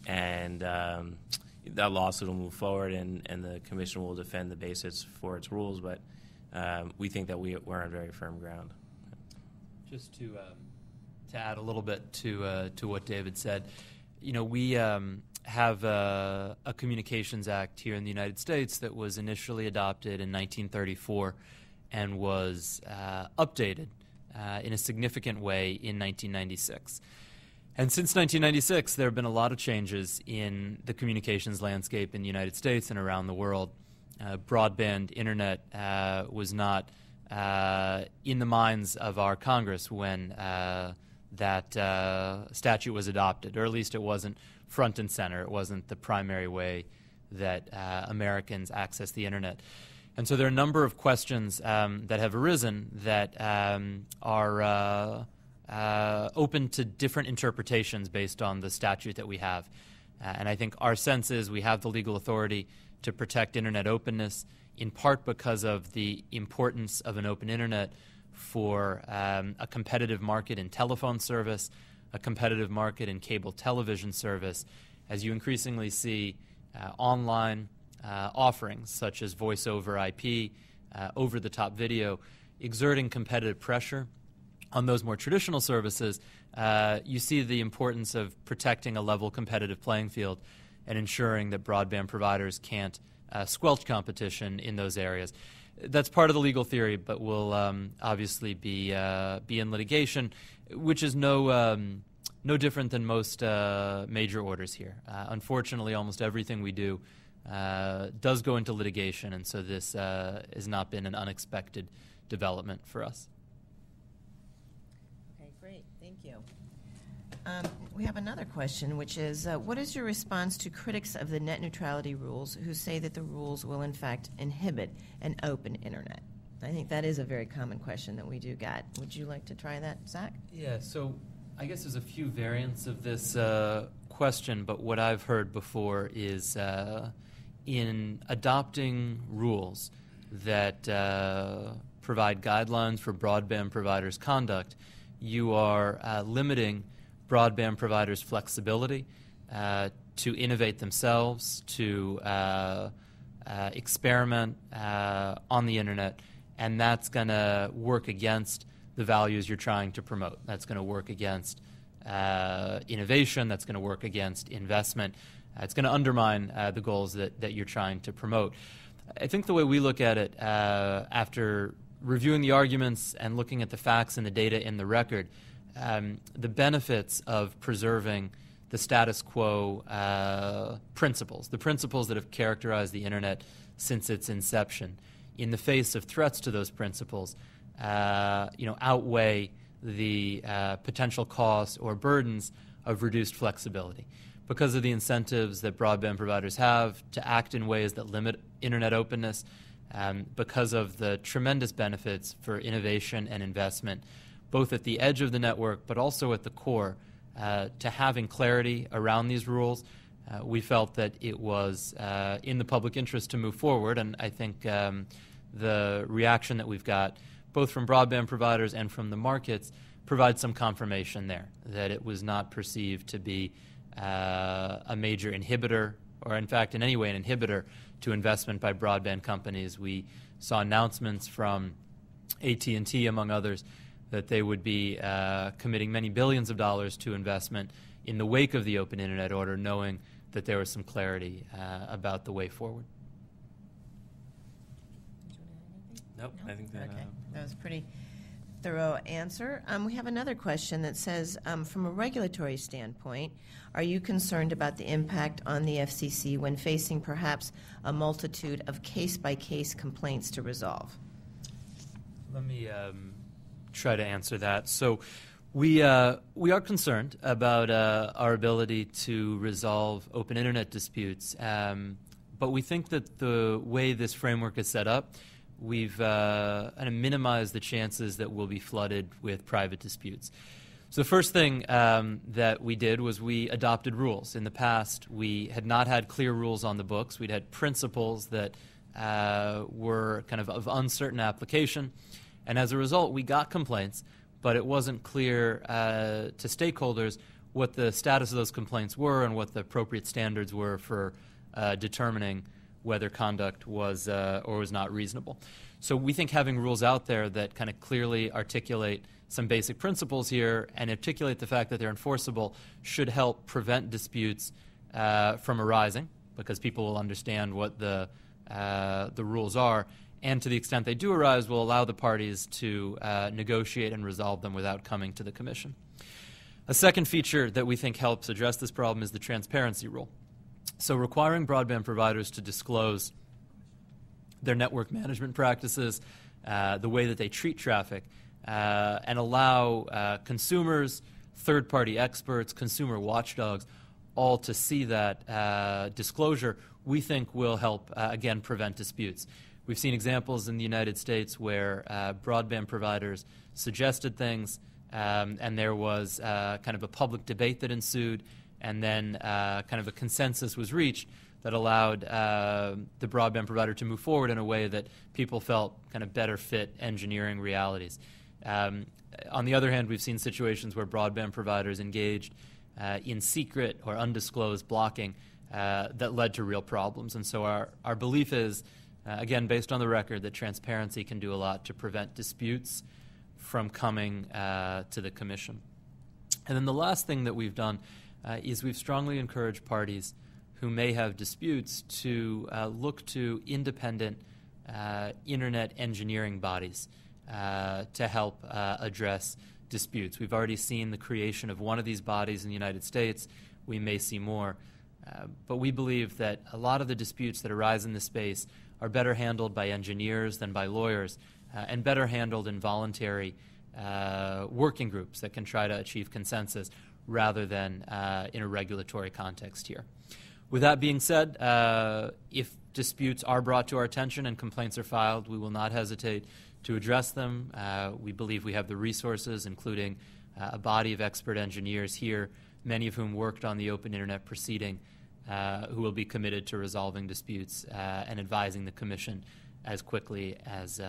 And that lawsuit will move forward, and the Commission will defend the basis for its rules, but we think that we're on very firm ground. Just to add a little bit to what David said, you know, we have a Communications Act here in the United States that was initially adopted in 1934 and was updated in a significant way in 1996. And since 1996, there have been a lot of changes in the communications landscape in the United States and around the world. Broadband internet was not in the minds of our Congress when that statute was adopted, or at least it wasn't front and center. It wasn't the primary way that Americans access the internet. And so there are a number of questions that have arisen that are open to different interpretations based on the statute that we have. And I think our sense is we have the legal authority to protect internet openness, in part because of the importance of an open internet for a competitive market in telephone service, a competitive market in cable television service, as you increasingly see online offerings such as voice over IP, over-the-top video, exerting competitive pressure on those more traditional services. You see the importance of protecting a level competitive playing field and ensuring that broadband providers can't squelch competition in those areas. That's part of the legal theory, but will obviously be in litigation, which is no different than most major orders here. Unfortunately, almost everything we do does go into litigation, and so this has not been an unexpected development for us. Okay, great. Thank you. We have another question, which is, what is your response to critics of the net neutrality rules who say that the rules will, in fact, inhibit an open internet? I think that is a very common question that we do get. Would you like to try that, Zach? Yeah, so I guess there's a few variants of this question, but what I've heard before is in adopting rules that provide guidelines for broadband providers' conduct, you are limiting broadband providers' flexibility to innovate themselves, to experiment on the internet, and that's going to work against the values you're trying to promote. That's going to work against innovation. That's going to work against investment. It's going to undermine the goals that you're trying to promote. I think the way we look at it, after reviewing the arguments and looking at the facts and the data in the record, the benefits of preserving the status quo principles, the principles that have characterized the internet since its inception, in the face of threats to those principles, outweigh the potential costs or burdens of reduced flexibility. Because of the incentives that broadband providers have to act in ways that limit internet openness, because of the tremendous benefits for innovation and investment, both at the edge of the network but also at the core, to having clarity around these rules, we felt that it was in the public interest to move forward, and I think the reaction that we've got, both from broadband providers and from the markets, provides some confirmation there, that it was not perceived to be a major inhibitor, or in fact in any way an inhibitor to investment by broadband companies. We saw announcements from AT&T, among others, that they would be committing many billions of dollars to investment in the wake of the open internet order, knowing that there was some clarity about the way forward. Nope, I think that... Okay, that was a pretty thorough answer. We have another question that says, from a regulatory standpoint, are you concerned about the impact on the FCC when facing perhaps a multitude of case-by-case complaints to resolve? Let me try to answer that. So we are concerned about our ability to resolve open internet disputes, but we think that the way this framework is set up, we've minimized the chances that we'll be flooded with private disputes. So the first thing that we did was we adopted rules. In the past, we had not had clear rules on the books. We'd had principles that were kind of uncertain application. And as a result, we got complaints, but it wasn't clear to stakeholders what the status of those complaints were and what the appropriate standards were for determining whether conduct was or was not reasonable. So we think having rules out there that kind of clearly articulate some basic principles here and articulate the fact that they're enforceable should help prevent disputes from arising, because people will understand what the rules are, and to the extent they do arise, will allow the parties to negotiate and resolve them without coming to the Commission. A second feature that we think helps address this problem is the transparency rule. So requiring broadband providers to disclose their network management practices, the way that they treat traffic, and allow consumers, third-party experts, consumer watchdogs, all to see that disclosure, we think will help, again, prevent disputes. We've seen examples in the United States where broadband providers suggested things, and there was kind of a public debate that ensued, and then kind of a consensus was reached that allowed the broadband provider to move forward in a way that people felt kind of better fit engineering realities. On the other hand, we've seen situations where broadband providers engaged in secret or undisclosed blocking that led to real problems. And so our belief is, again, based on the record, that transparency can do a lot to prevent disputes from coming to the Commission. And then the last thing that we've done is we've strongly encouraged parties who may have disputes to look to independent Internet engineering bodies to help address disputes. We've already seen the creation of one of these bodies in the United States. We may see more. But we believe that a lot of the disputes that arise in this space are better handled by engineers than by lawyers, and better handled in voluntary working groups that can try to achieve consensus rather than in a regulatory context here. With that being said, if disputes are brought to our attention and complaints are filed, we will not hesitate to address them. We believe we have the resources, including a body of expert engineers here, many of whom worked on the Open Internet proceeding, who will be committed to resolving disputes and advising the Commission as quickly as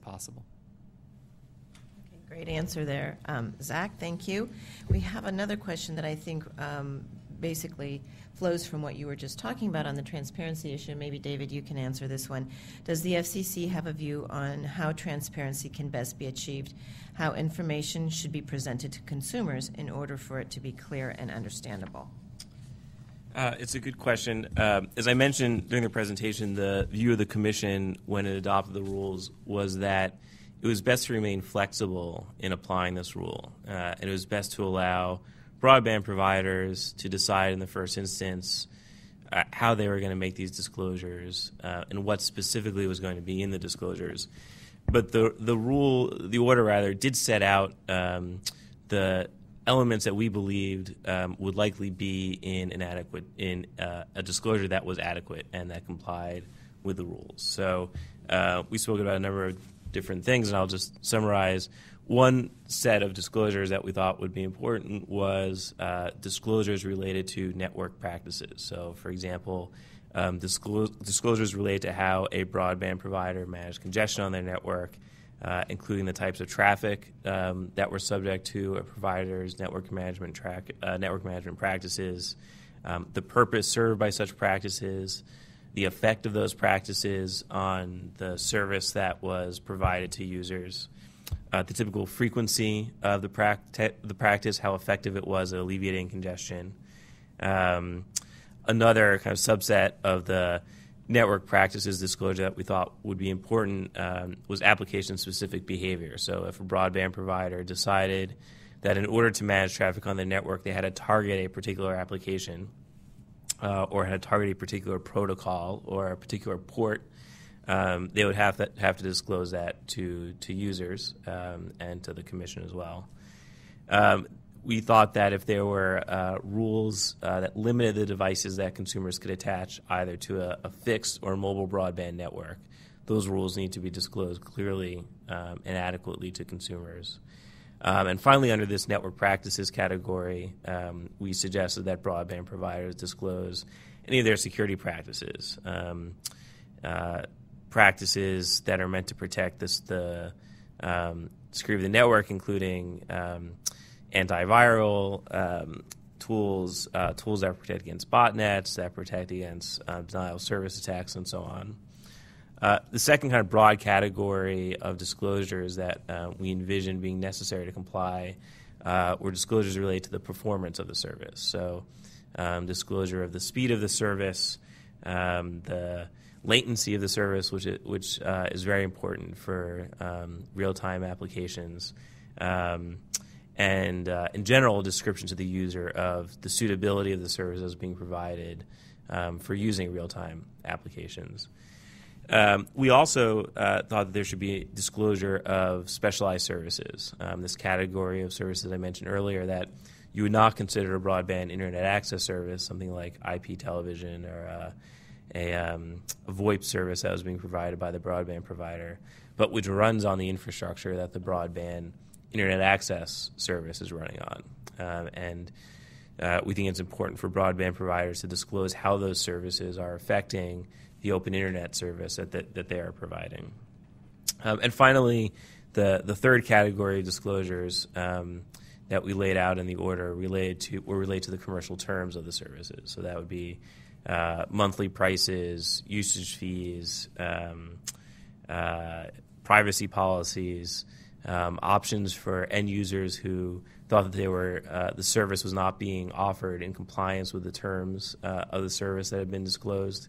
possible. Okay, great answer there. Zach, thank you. We have another question that I think basically flows from what you were just talking about on the transparency issue. Maybe, David, you can answer this one. Does the FCC have a view on how transparency can best be achieved, how information should be presented to consumers in order for it to be clear and understandable? It's a good question. As I mentioned during the presentation, the view of the Commission when it adopted the rules was that it was best to remain flexible in applying this rule. And it was best to allow broadband providers to decide in the first instance how they were going to make these disclosures and what specifically was going to be in the disclosures. But the order did set out the elements that we believed would likely be in a disclosure that was adequate and that complied with the rules. So we spoke about a number of different things, and I'll just summarize. One set of disclosures that we thought would be important was disclosures related to network practices. So, for example, disclosures related to how a broadband provider managed congestion on their network, including the types of traffic that were subject to a provider's network management practices, the purpose served by such practices, the effect of those practices on the service that was provided to users, the typical frequency of the practice, how effective it was at alleviating congestion. Another kind of subset of the network practices disclosure that we thought would be important was application-specific behavior. So if a broadband provider decided that in order to manage traffic on the network, they had to target a particular application or had to target a particular protocol or a particular port, they would have to disclose that to users and to the Commission as well. We thought that if there were rules that limited the devices that consumers could attach either to a fixed or mobile broadband network, those rules need to be disclosed clearly and adequately to consumers. And finally, under this network practices category, we suggested that broadband providers disclose any of their security practices, practices that are meant to protect the security of the network, including antiviral tools that protect against botnets, that protect against denial of service attacks, and so on. The second kind of broad category of disclosures that we envisioned being necessary to comply were disclosures related to the performance of the service. So disclosure of the speed of the service, the latency of the service, which is very important for real-time applications, and in general, a description to the user of the suitability of the services being provided for using real-time applications. We also thought that there should be disclosure of specialized services, this category of services I mentioned earlier that you would not consider a broadband internet access service, something like IP television or a VoIP service that was being provided by the broadband provider, but which runs on the infrastructure that the broadband internet access service is running on. We think it's important for broadband providers to disclose how those services are affecting the open internet service that they are providing. And finally, the third category of disclosures that we laid out in the order relate to the commercial terms of the services. So that would be monthly prices, usage fees, privacy policies, options for end users who thought that the service was not being offered in compliance with the terms of the service that had been disclosed.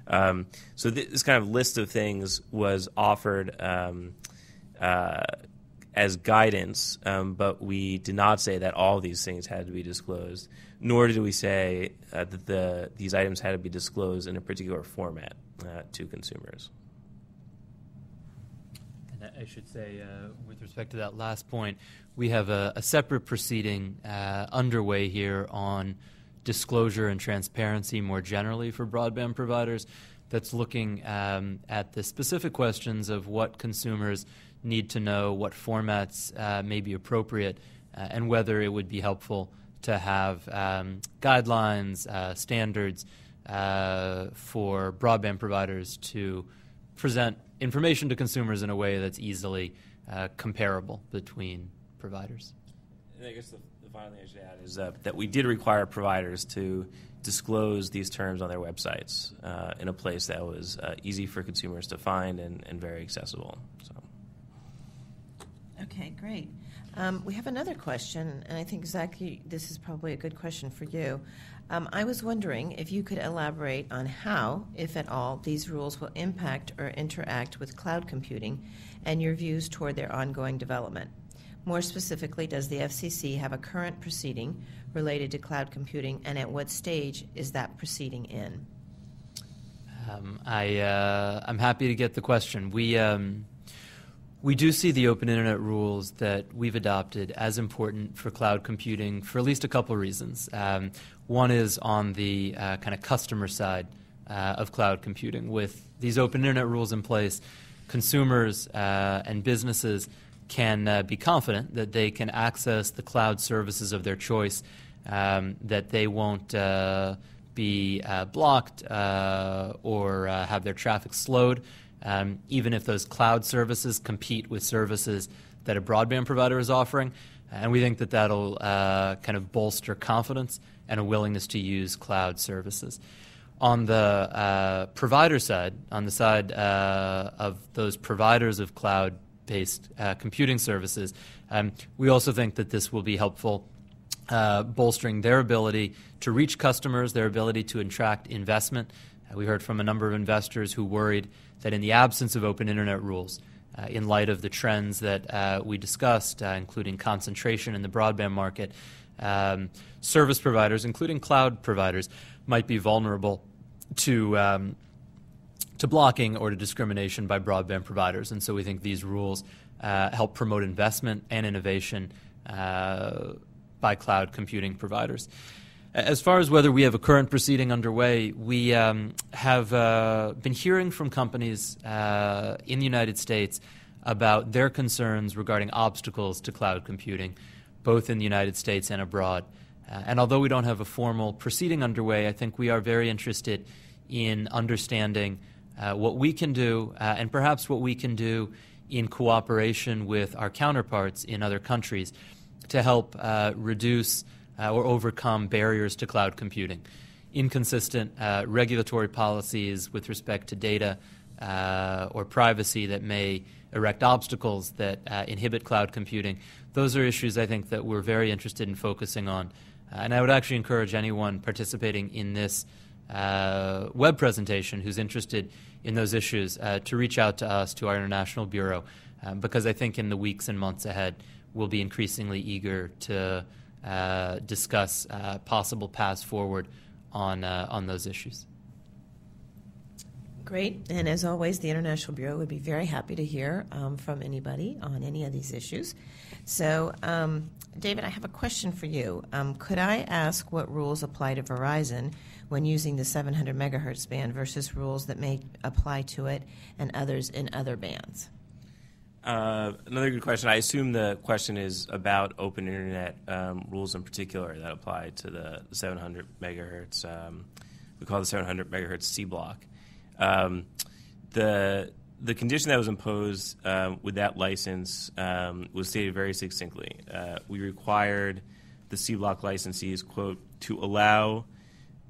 So this kind of list of things was offered as guidance, but we did not say that all of these things had to be disclosed, nor did we say that these items had to be disclosed in a particular format to consumers. And I should say, with respect to that last point, we have a separate proceeding underway here on disclosure and transparency more generally for broadband providers that's looking at the specific questions of what consumers need to know, what formats may be appropriate, and whether it would be helpful to have guidelines, standards for broadband providers to present information to consumers in a way that's easily comparable between providers. And I guess the final thing I should add is that we did require providers to disclose these terms on their websites in a place that was easy for consumers to find and very accessible. So. Okay, great. We have another question, and I think, Zach, this is probably a good question for you. I was wondering if you could elaborate on how, if at all, these rules will impact or interact with cloud computing and your views toward their ongoing development. More specifically, does the FCC have a current proceeding related to cloud computing, and at what stage is that proceeding in? I'm happy to get the question. We do see the open internet rules that we've adopted as important for cloud computing for at least a couple of reasons. One is on the kind of customer side of cloud computing. With these open internet rules in place, consumers and businesses can be confident that they can access the cloud services of their choice, that they won't be blocked or have their traffic slowed, even if those cloud services compete with services that a broadband provider is offering. And we think that that'll kind of bolster confidence and a willingness to use cloud services. On the provider side, on the side of those providers of cloud-based computing services, we also think that this will be helpful, bolstering their ability to reach customers, their ability to attract investment. We heard from a number of investors who worried that in the absence of open internet rules, in light of the trends that we discussed, including concentration in the broadband market, service providers, including cloud providers, might be vulnerable to blocking or to discrimination by broadband providers. And so we think these rules help promote investment and innovation by cloud computing providers. As far as whether we have a current proceeding underway, we have been hearing from companies in the United States about their concerns regarding obstacles to cloud computing, both in the United States and abroad. And although we don't have a formal proceeding underway, I think we are very interested in understanding what we can do and perhaps what we can do in cooperation with our counterparts in other countries to help reduce or overcome barriers to cloud computing. Inconsistent regulatory policies with respect to data or privacy that may erect obstacles that inhibit cloud computing. Those are issues I think that we're very interested in focusing on. And I would actually encourage anyone participating in this web presentation who's interested in those issues to reach out to us, to our International Bureau, because I think in the weeks and months ahead we'll be increasingly eager to discuss possible paths forward on those issues. Great. And as always, the International Bureau would be very happy to hear from anybody on any of these issues. So, David, I have a question for you. Could I ask what rules apply to Verizon when using the 700 megahertz band versus rules that may apply to it and others in other bands? Another good question. I assume the question is about open internet rules in particular that apply to the 700 megahertz. We call the 700 megahertz C block. The condition that was imposed with that license was stated very succinctly. We required the C block licensees, quote, to allow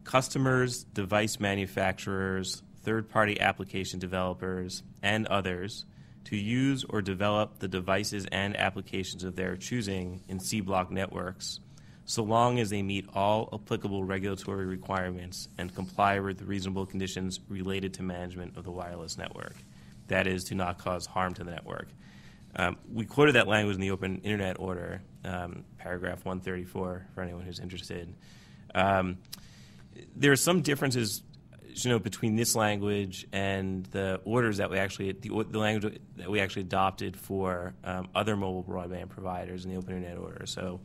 customers, device manufacturers, third-party application developers, and others to use or develop the devices and applications of their choosing in C block networks, so long as they meet all applicable regulatory requirements and comply with the reasonable conditions related to management of the wireless network. That is, to not cause harm to the network. We quoted that language in the Open Internet Order, paragraph 134, for anyone who's interested. There are some differences, between this language and the orders that we actually, the language that we actually adopted for other mobile broadband providers in the Open Internet Order. So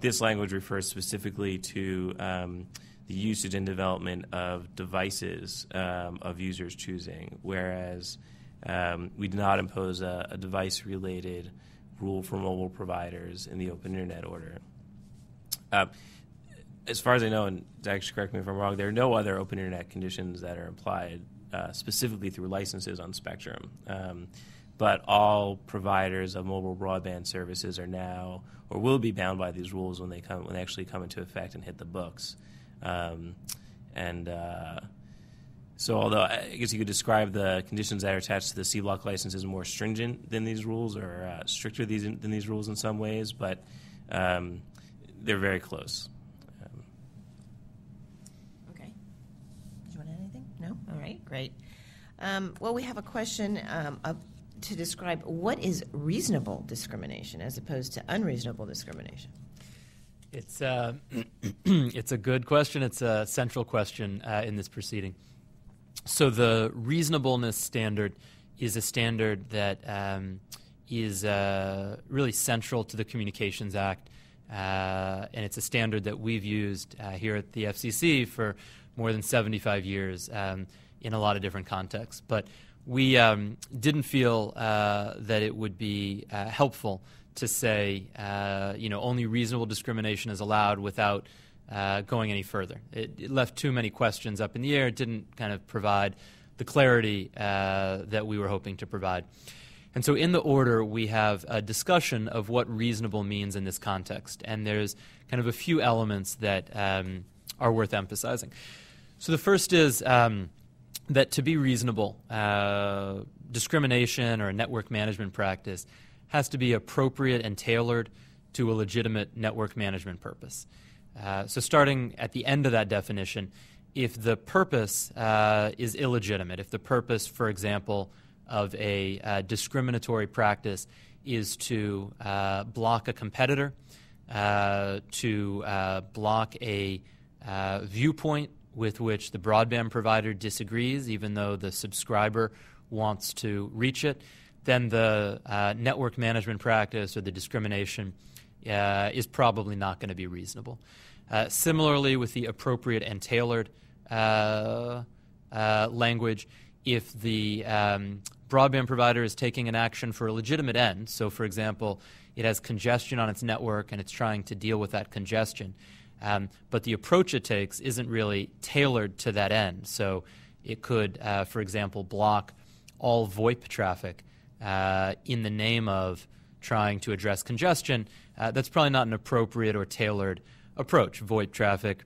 this language refers specifically to the usage and development of devices of users choosing, whereas we did not impose a device-related rule for mobile providers in the Open Internet Order. As far as I know, and actually correct me if I'm wrong, there are no other open internet conditions that are applied specifically through licenses on Spectrum. But all providers of mobile broadband services are now or will be bound by these rules when they actually come into effect and hit the books. So although I guess you could describe the conditions that are attached to the C block license as more stringent than these rules or stricter than these rules in some ways, but they're very close. No? All right, great. Well, we have a question to describe what is reasonable discrimination as opposed to unreasonable discrimination. It's it's a good question. It's a central question in this proceeding. So the reasonableness standard is a standard that is really central to the Communications Act, and it's a standard that we've used here at the FCC for more than 75 years in a lot of different contexts. But we didn't feel that it would be helpful to say, only reasonable discrimination is allowed without going any further. It left too many questions up in the air. It didn't kind of provide the clarity that we were hoping to provide. And so in the order, we have a discussion of what reasonable means in this context. And there's kind of a few elements that are worth emphasizing. So the first is that to be reasonable, discrimination or a network management practice has to be appropriate and tailored to a legitimate network management purpose. So starting at the end of that definition, if the purpose is illegitimate, if the purpose, for example, of a discriminatory practice is to block a competitor, to block a viewpoint with which the broadband provider disagrees, even though the subscriber wants to reach it, then the network management practice or the discrimination is probably not going to be reasonable. Similarly, with the appropriate and tailored language, if the broadband provider is taking an action for a legitimate end, so for example, it has congestion on its network and it's trying to deal with that congestion, but the approach it takes isn't really tailored to that end. So it could, for example, block all VoIP traffic in the name of trying to address congestion. That's probably not an appropriate or tailored approach. VoIP traffic,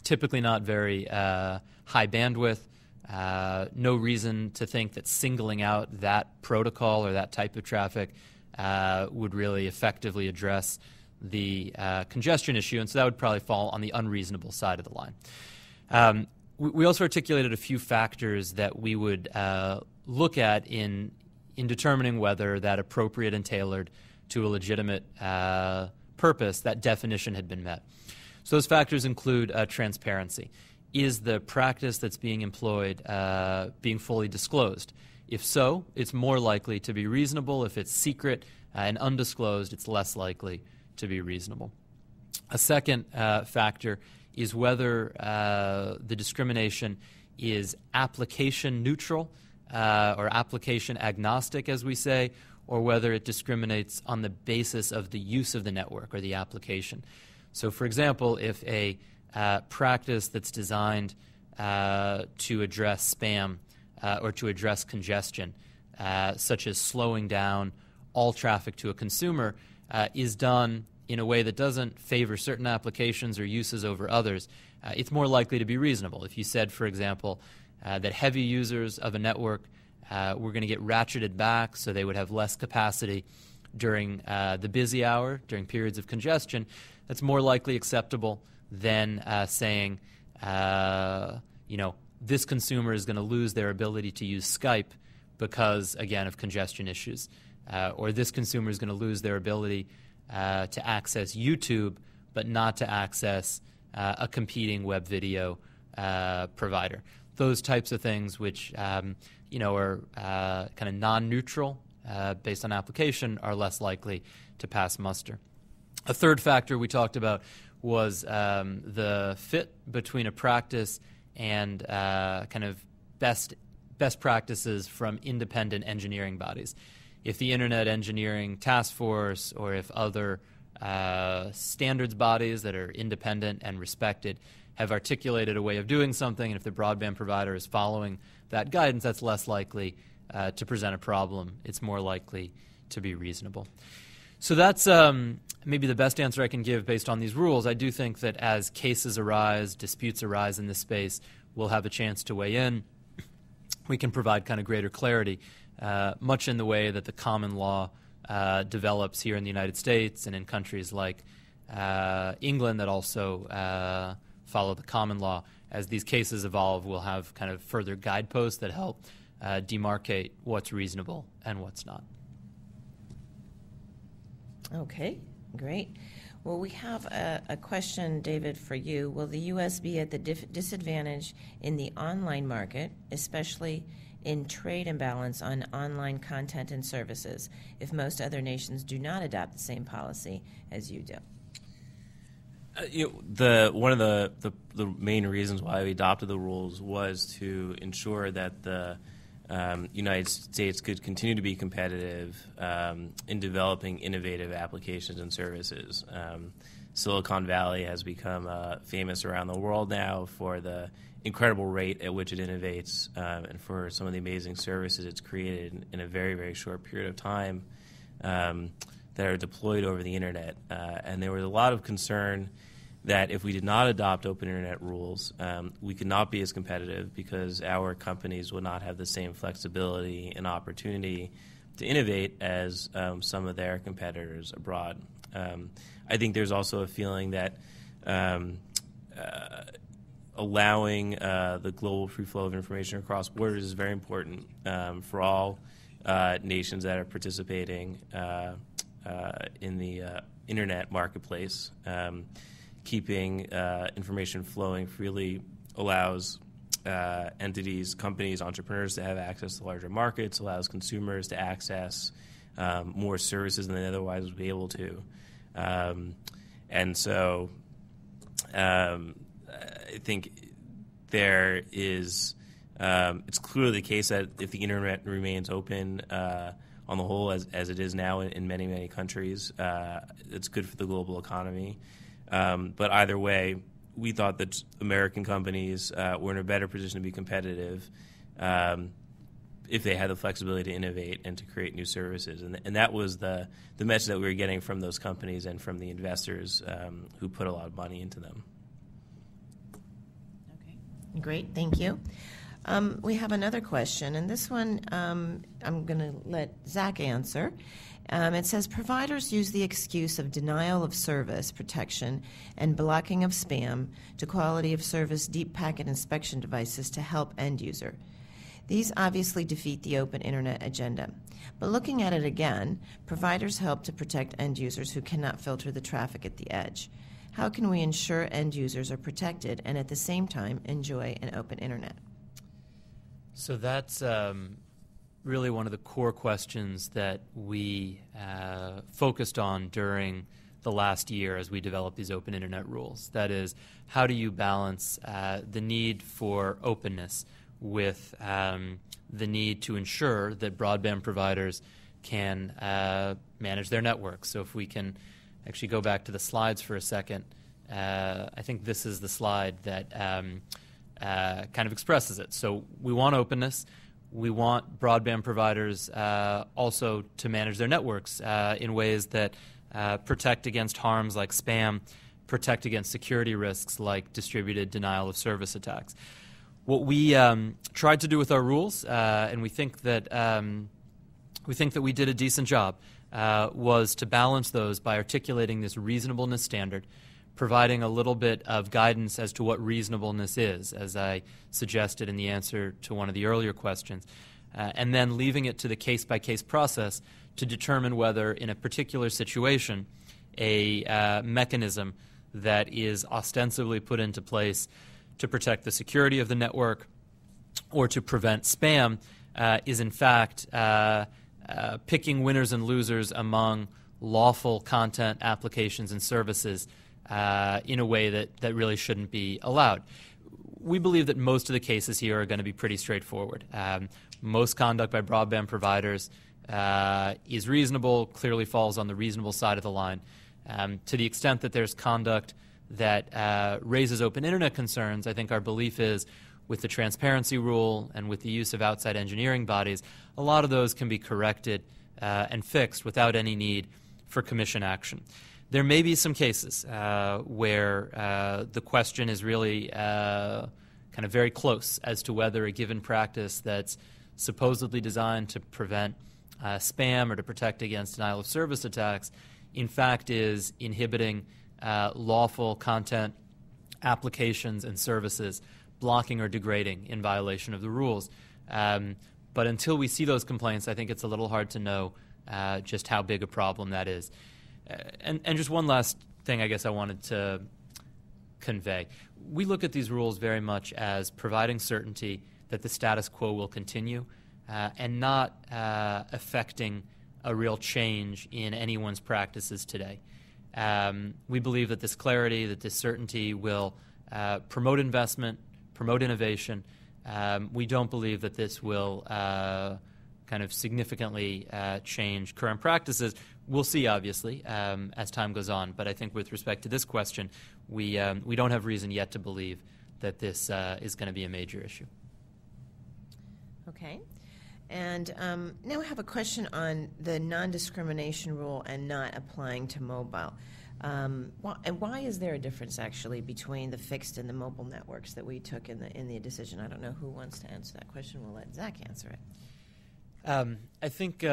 typically not very high bandwidth. No reason to think that singling out that protocol or that type of traffic would really effectively address the congestion issue, and so that would probably fall on the unreasonable side of the line. We also articulated a few factors that we would look at in determining whether that appropriate and tailored to a legitimate purpose, that definition had been met. So those factors include transparency. is the practice that's being employed being fully disclosed? If so, it's more likely to be reasonable. If it's secret and undisclosed, it's less likely to be reasonable. A second factor is whether the discrimination is application neutral or application agnostic, as we say, or whether it discriminates on the basis of the use of the network or the application. So, for example, if a practice that's designed to address spam or to address congestion, such as slowing down all traffic to a consumer, is done in a way that doesn't favor certain applications or uses over others, it's more likely to be reasonable. If you said, for example, that heavy users of a network were going to get ratcheted back so they would have less capacity during the busy hour, during periods of congestion, that's more likely acceptable than saying, this consumer is going to lose their ability to use Skype because, again, of congestion issues. Or this consumer is going to lose their ability to access YouTube, but not to access a competing web video provider. Those types of things which are kind of non-neutral based on application are less likely to pass muster. A third factor we talked about was the fit between a practice and kind of best practices from independent engineering bodies. If the Internet Engineering Task Force or if other standards bodies that are independent and respected have articulated a way of doing something, and if the broadband provider is following that guidance, that's less likely to present a problem. It's more likely to be reasonable. So that's maybe the best answer I can give based on these rules. I do think that as cases arise, disputes arise in this space, we'll have a chance to weigh in. We can provide kind of greater clarity, much in the way that the common law develops here in the United States and in countries like England that also follow the common law. As these cases evolve, we'll have kind of further guideposts that help demarcate what's reasonable and what's not. Okay, great. Well, we have a question, David, for you. Will the U.S. be at the disadvantage in the online market, especially in trade imbalance on online content and services, if most other nations do not adopt the same policy as you do? One of the main reasons why we adopted the rules was to ensure that the United States could continue to be competitive in developing innovative applications and services. Silicon Valley has become famous around the world now for the incredible rate at which it innovates and for some of the amazing services it's created in a very, very short period of time that are deployed over the Internet. And there was a lot of concern that if we did not adopt open Internet rules, we could not be as competitive because our companies would not have the same flexibility and opportunity to innovate as some of their competitors abroad. I think there's also a feeling that allowing the global free flow of information across borders is very important for all nations that are participating in the Internet marketplace. Keeping information flowing freely allows entities, companies, entrepreneurs to have access to larger markets, allows consumers to access more services than they otherwise would be able to. And so I think there is, it's clearly the case that if the Internet remains open on the whole, as it is now in many, many countries, it's good for the global economy. But either way, we thought that American companies were in a better position to be competitive if they had the flexibility to innovate and to create new services. And that was the message that we were getting from those companies and from the investors who put a lot of money into them. Okay, great, thank you. We have another question, and this one I'm going to let Zach answer. It says, providers use the excuse of denial of service protection and blocking of spam to quality of service deep packet inspection devices to help end user. These obviously defeat the open Internet agenda. But looking at it again, providers help to protect end users who cannot filter the traffic at the edge. how can we ensure end users are protected and at the same time enjoy an open internet? So that's really one of the core questions that we focused on during the last year as we developed these open internet rules. That is, how do you balance the need for openness with the need to ensure that broadband providers can manage their networks? So if we can actually go back to the slides for a second, I think this is the slide that kind of expresses it. So we want openness. We want broadband providers also to manage their networks in ways that protect against harms like spam, protect against security risks like distributed denial of service attacks. What we tried to do with our rules, and we think that we did a decent job, was to balance those by articulating this reasonableness standard, providing a little bit of guidance as to what reasonableness is, as I suggested in the answer to one of the earlier questions, and then leaving it to the case-by-case process to determine whether, in a particular situation, a mechanism that is ostensibly put into place to protect the security of the network or to prevent spam is in fact picking winners and losers among lawful content, applications, and services in a way that really shouldn't be allowed. We believe that most of the cases here are going to be pretty straightforward. Most conduct by broadband providers is reasonable, clearly falls on the reasonable side of the line. To the extent that there's conduct that raises open internet concerns, I think our belief is with the transparency rule and with the use of outside engineering bodies, a lot of those can be corrected and fixed without any need for commission action. There may be some cases where the question is really kind of very close as to whether a given practice that's supposedly designed to prevent spam or to protect against denial of service attacks in fact is inhibiting lawful content, applications, and services, blocking or degrading in violation of the rules. But until we see those complaints, I think it's a little hard to know just how big a problem that is. And just one last thing I guess I wanted to convey. We look at these rules very much as providing certainty that the status quo will continue and not affecting a real change in anyone's practices today. We believe that this clarity, that this certainty will promote investment, promote innovation. We don't believe that this will kind of significantly change current practices. We'll see, obviously, as time goes on. But I think with respect to this question, we don't have reason yet to believe that this is going to be a major issue. Okay. And now I have a question on the non-discrimination rule and not applying to mobile. And why is there a difference, actually, between the fixed and the mobile networks that we took in the decision? I don't know who wants to answer that question. We'll let Zach answer it. I think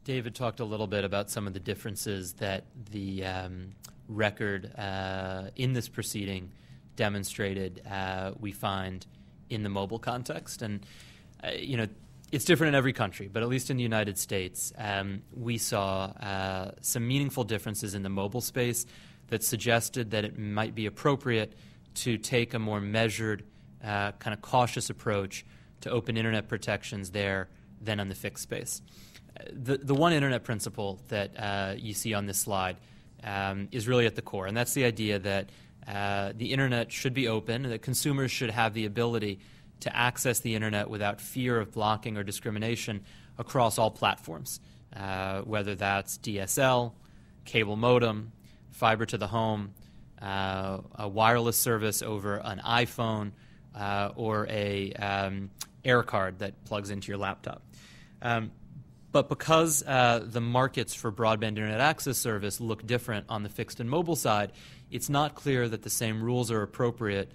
David talked a little bit about some of the differences that the record in this proceeding demonstrated we find in the mobile context. And, it's different in every country, but at least in the United States, we saw some meaningful differences in the mobile space that suggested that it might be appropriate to take a more measured, kind of cautious approach to open internet protections there than on the fixed space. The one internet principle that you see on this slide is really at the core, and that's the idea that the internet should be open, that consumers should have the ability to access the internet without fear of blocking or discrimination across all platforms, whether that's DSL, cable modem, fiber to the home, a wireless service over an iPhone, or a air card that plugs into your laptop. But because the markets for broadband internet access service look different on the fixed and mobile side, it's not clear that the same rules are appropriate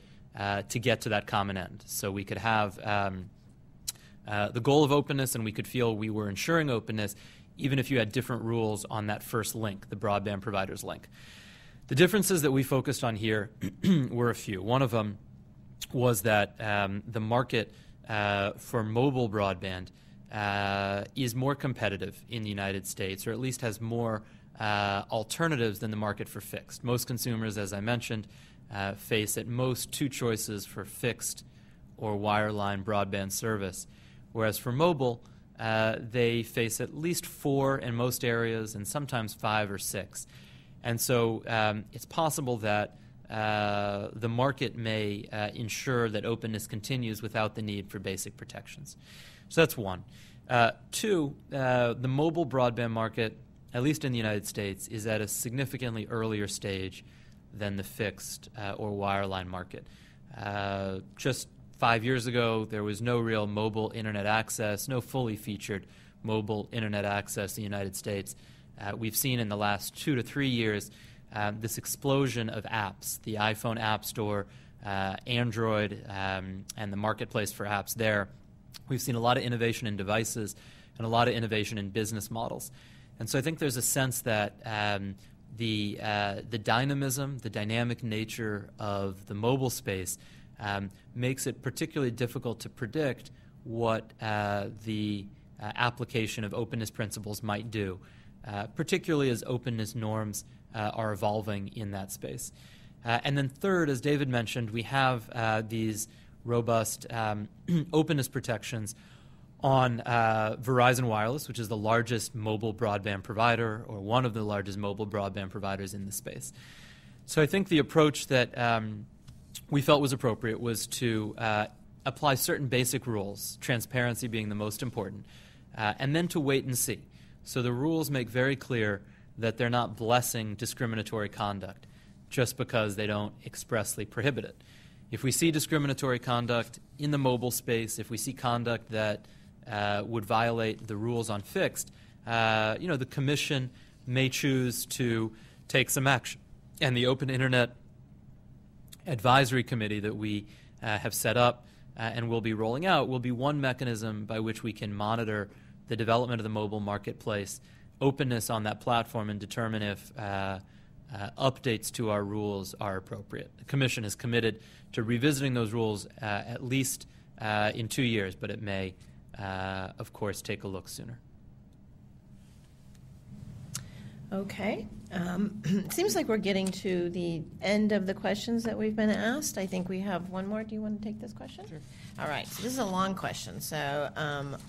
to get to that common end. So we could have the goal of openness, and we could feel we were ensuring openness, even if you had different rules on that first link, the broadband provider's link. The differences that we focused on here were a few. One of them was that the market for mobile broadband is more competitive in the United States, or at least has more alternatives than the market for fixed. Most consumers, as I mentioned, face at most two choices for fixed or wireline broadband service, whereas for mobile, they face at least four in most areas and sometimes 5 or 6. And so it's possible that the market may ensure that openness continues without the need for basic protections. So that's one. Two, the mobile broadband market, at least in the United States, is at a significantly earlier stage than the fixed or wireline market. Just 5 years ago, there was no real mobile internet access, no fully featured mobile internet access in the United States. We've seen in the last 2 to 3 years this explosion of apps, the iPhone App Store, Android, and the marketplace for apps there. We've seen a lot of innovation in devices and a lot of innovation in business models. And so I think there's a sense that the dynamism, the dynamic nature of the mobile space makes it particularly difficult to predict what the application of openness principles might do, particularly as openness norms are evolving in that space. And then third, as David mentioned, we have these robust openness protections on Verizon Wireless, which is the largest mobile broadband provider or one of the largest mobile broadband providers in the space. So I think the approach that we felt was appropriate was to apply certain basic rules, transparency being the most important, and then to wait and see. So the rules make very clear that they're not blessing discriminatory conduct just because they don't expressly prohibit it. If we see discriminatory conduct in the mobile space, if we see conduct that would violate the rules on fixed, the Commission may choose to take some action. And the Open Internet Advisory Committee that we have set up and will be rolling out will be one mechanism by which we can monitor the development of the mobile marketplace, openness on that platform, and determine if updates to our rules are appropriate. The Commission is committed to revisiting those rules at least in 2 years, but it may, of course, take a look sooner. Okay. It seems like we're getting to the end of the questions that we've been asked. I think we have one more. Do you want to take this question? Sure. All right. So this is a long question, so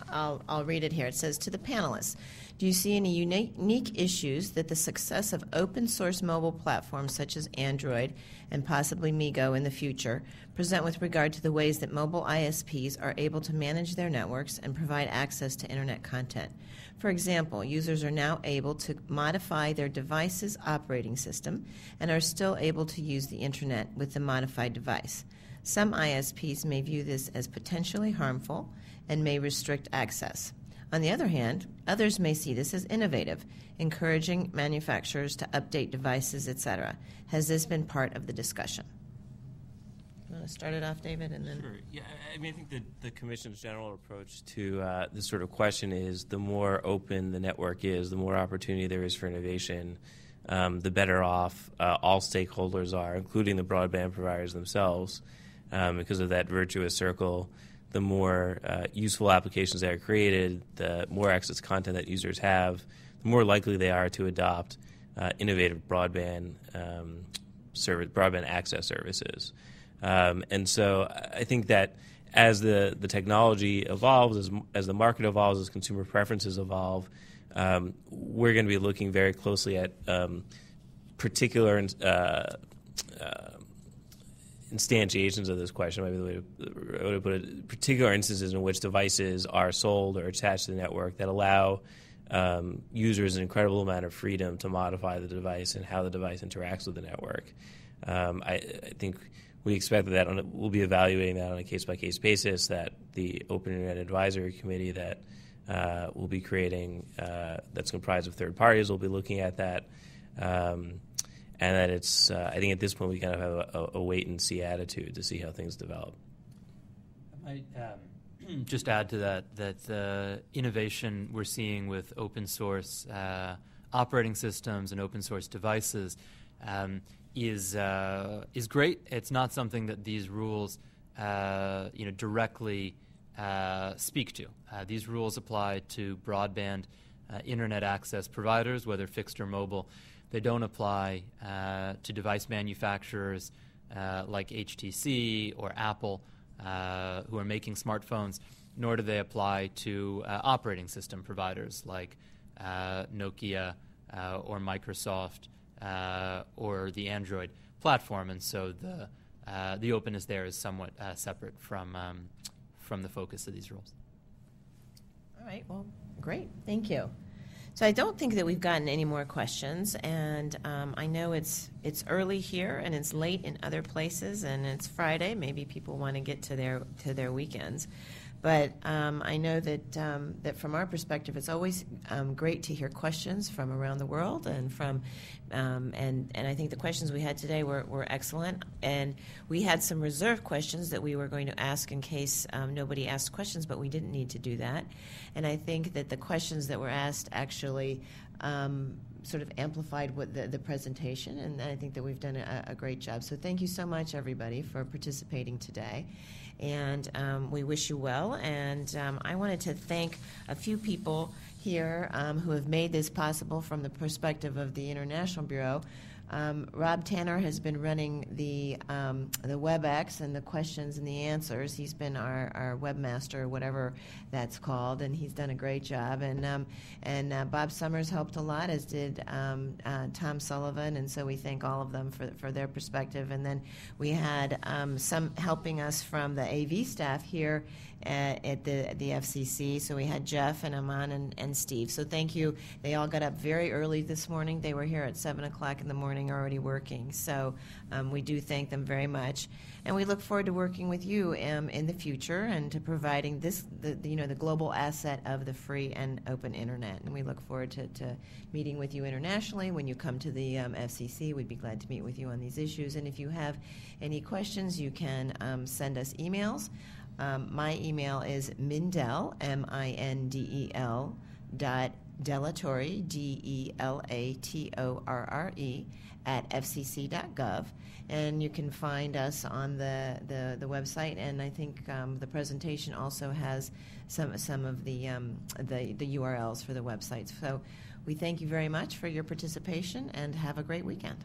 I'll read it here. It says, to the panelists, do you see any unique issues that the success of open source mobile platforms such as Android and possibly MeeGo in the future present with regard to the ways that mobile ISPs are able to manage their networks and provide access to Internet content? For example, users are now able to modify their device's operating system and are still able to use the Internet with the modified device. Some ISPs may view this as potentially harmful and may restrict access. On the other hand, others may see this as innovative, encouraging manufacturers to update devices, etc. Has this been part of the discussion? You want to start it off, David, and then? Sure. Yeah, I mean, I think the Commission's general approach to this sort of question is the more open the network is, the more opportunity there is for innovation, the better off all stakeholders are, including the broadband providers themselves, because of that virtuous circle. The more useful applications that are created, the more access content that users have, the more likely they are to adopt innovative broadband access services. And so I think that as the technology evolves, as the market evolves, as consumer preferences evolve, we're going to be looking very closely at particular instantiations of this question, maybe the way to put it, particular instances in which devices are sold or attached to the network that allow users an incredible amount of freedom to modify the device and how the device interacts with the network. I think we expect that we'll be evaluating that on a case-by-case basis, that the Open Internet Advisory Committee that we'll be creating that's comprised of third parties will be looking at that. And that it's, I think at this point we kind of have a wait-and-see attitude to see how things develop. I might just add to that the innovation we're seeing with open source operating systems and open source devices is great. It's not something that these rules directly speak to. These rules apply to broadband internet access providers, whether fixed or mobile. They don't apply to device manufacturers like HTC or Apple who are making smartphones, nor do they apply to operating system providers like Nokia or Microsoft or the Android platform. And so the openness there is somewhat separate from the focus of these rules. All right, well, great. Thank you. So I don't think that we've gotten any more questions, and I know it's early here and it's late in other places, and it's Friday. Maybe people want to get to their weekends, but I know that from our perspective, it's always great to hear questions from around the world, and from and I think the questions we had today were excellent, and we had some reserved questions that we were going to ask in case nobody asked questions, but we didn't need to do that. And I think that the questions that were asked actually sort of amplified what the presentation, and I think that we've done a great job. So thank you so much, everybody, for participating today. And we wish you well. And I wanted to thank a few people here who have made this possible from the perspective of the International Bureau. Rob Tanner has been running the WebEx and the questions and the answers. He's been our webmaster, whatever that's called, and he's done a great job. And Bob Summers helped a lot, as did Tom Sullivan, and so we thank all of them for their perspective. And then we had some helping us from the AV staff here at the FCC. So we had Jeff and Aman and Steve. So thank you. They all got up very early this morning. They were here at 7 o'clock in the morning already working. So we do thank them very much. And we look forward to working with you in the future and to providing the global asset of the free and open internet. And we look forward to meeting with you internationally. When you come to the FCC, we'd be glad to meet with you on these issues. And if you have any questions, you can send us emails. My email is Mindel, MINDEL, Delatorre, DELATORRE, @fcc.gov. And you can find us on the website, and I think the presentation also has some of the URLs for the websites. So we thank you very much for your participation, and have a great weekend.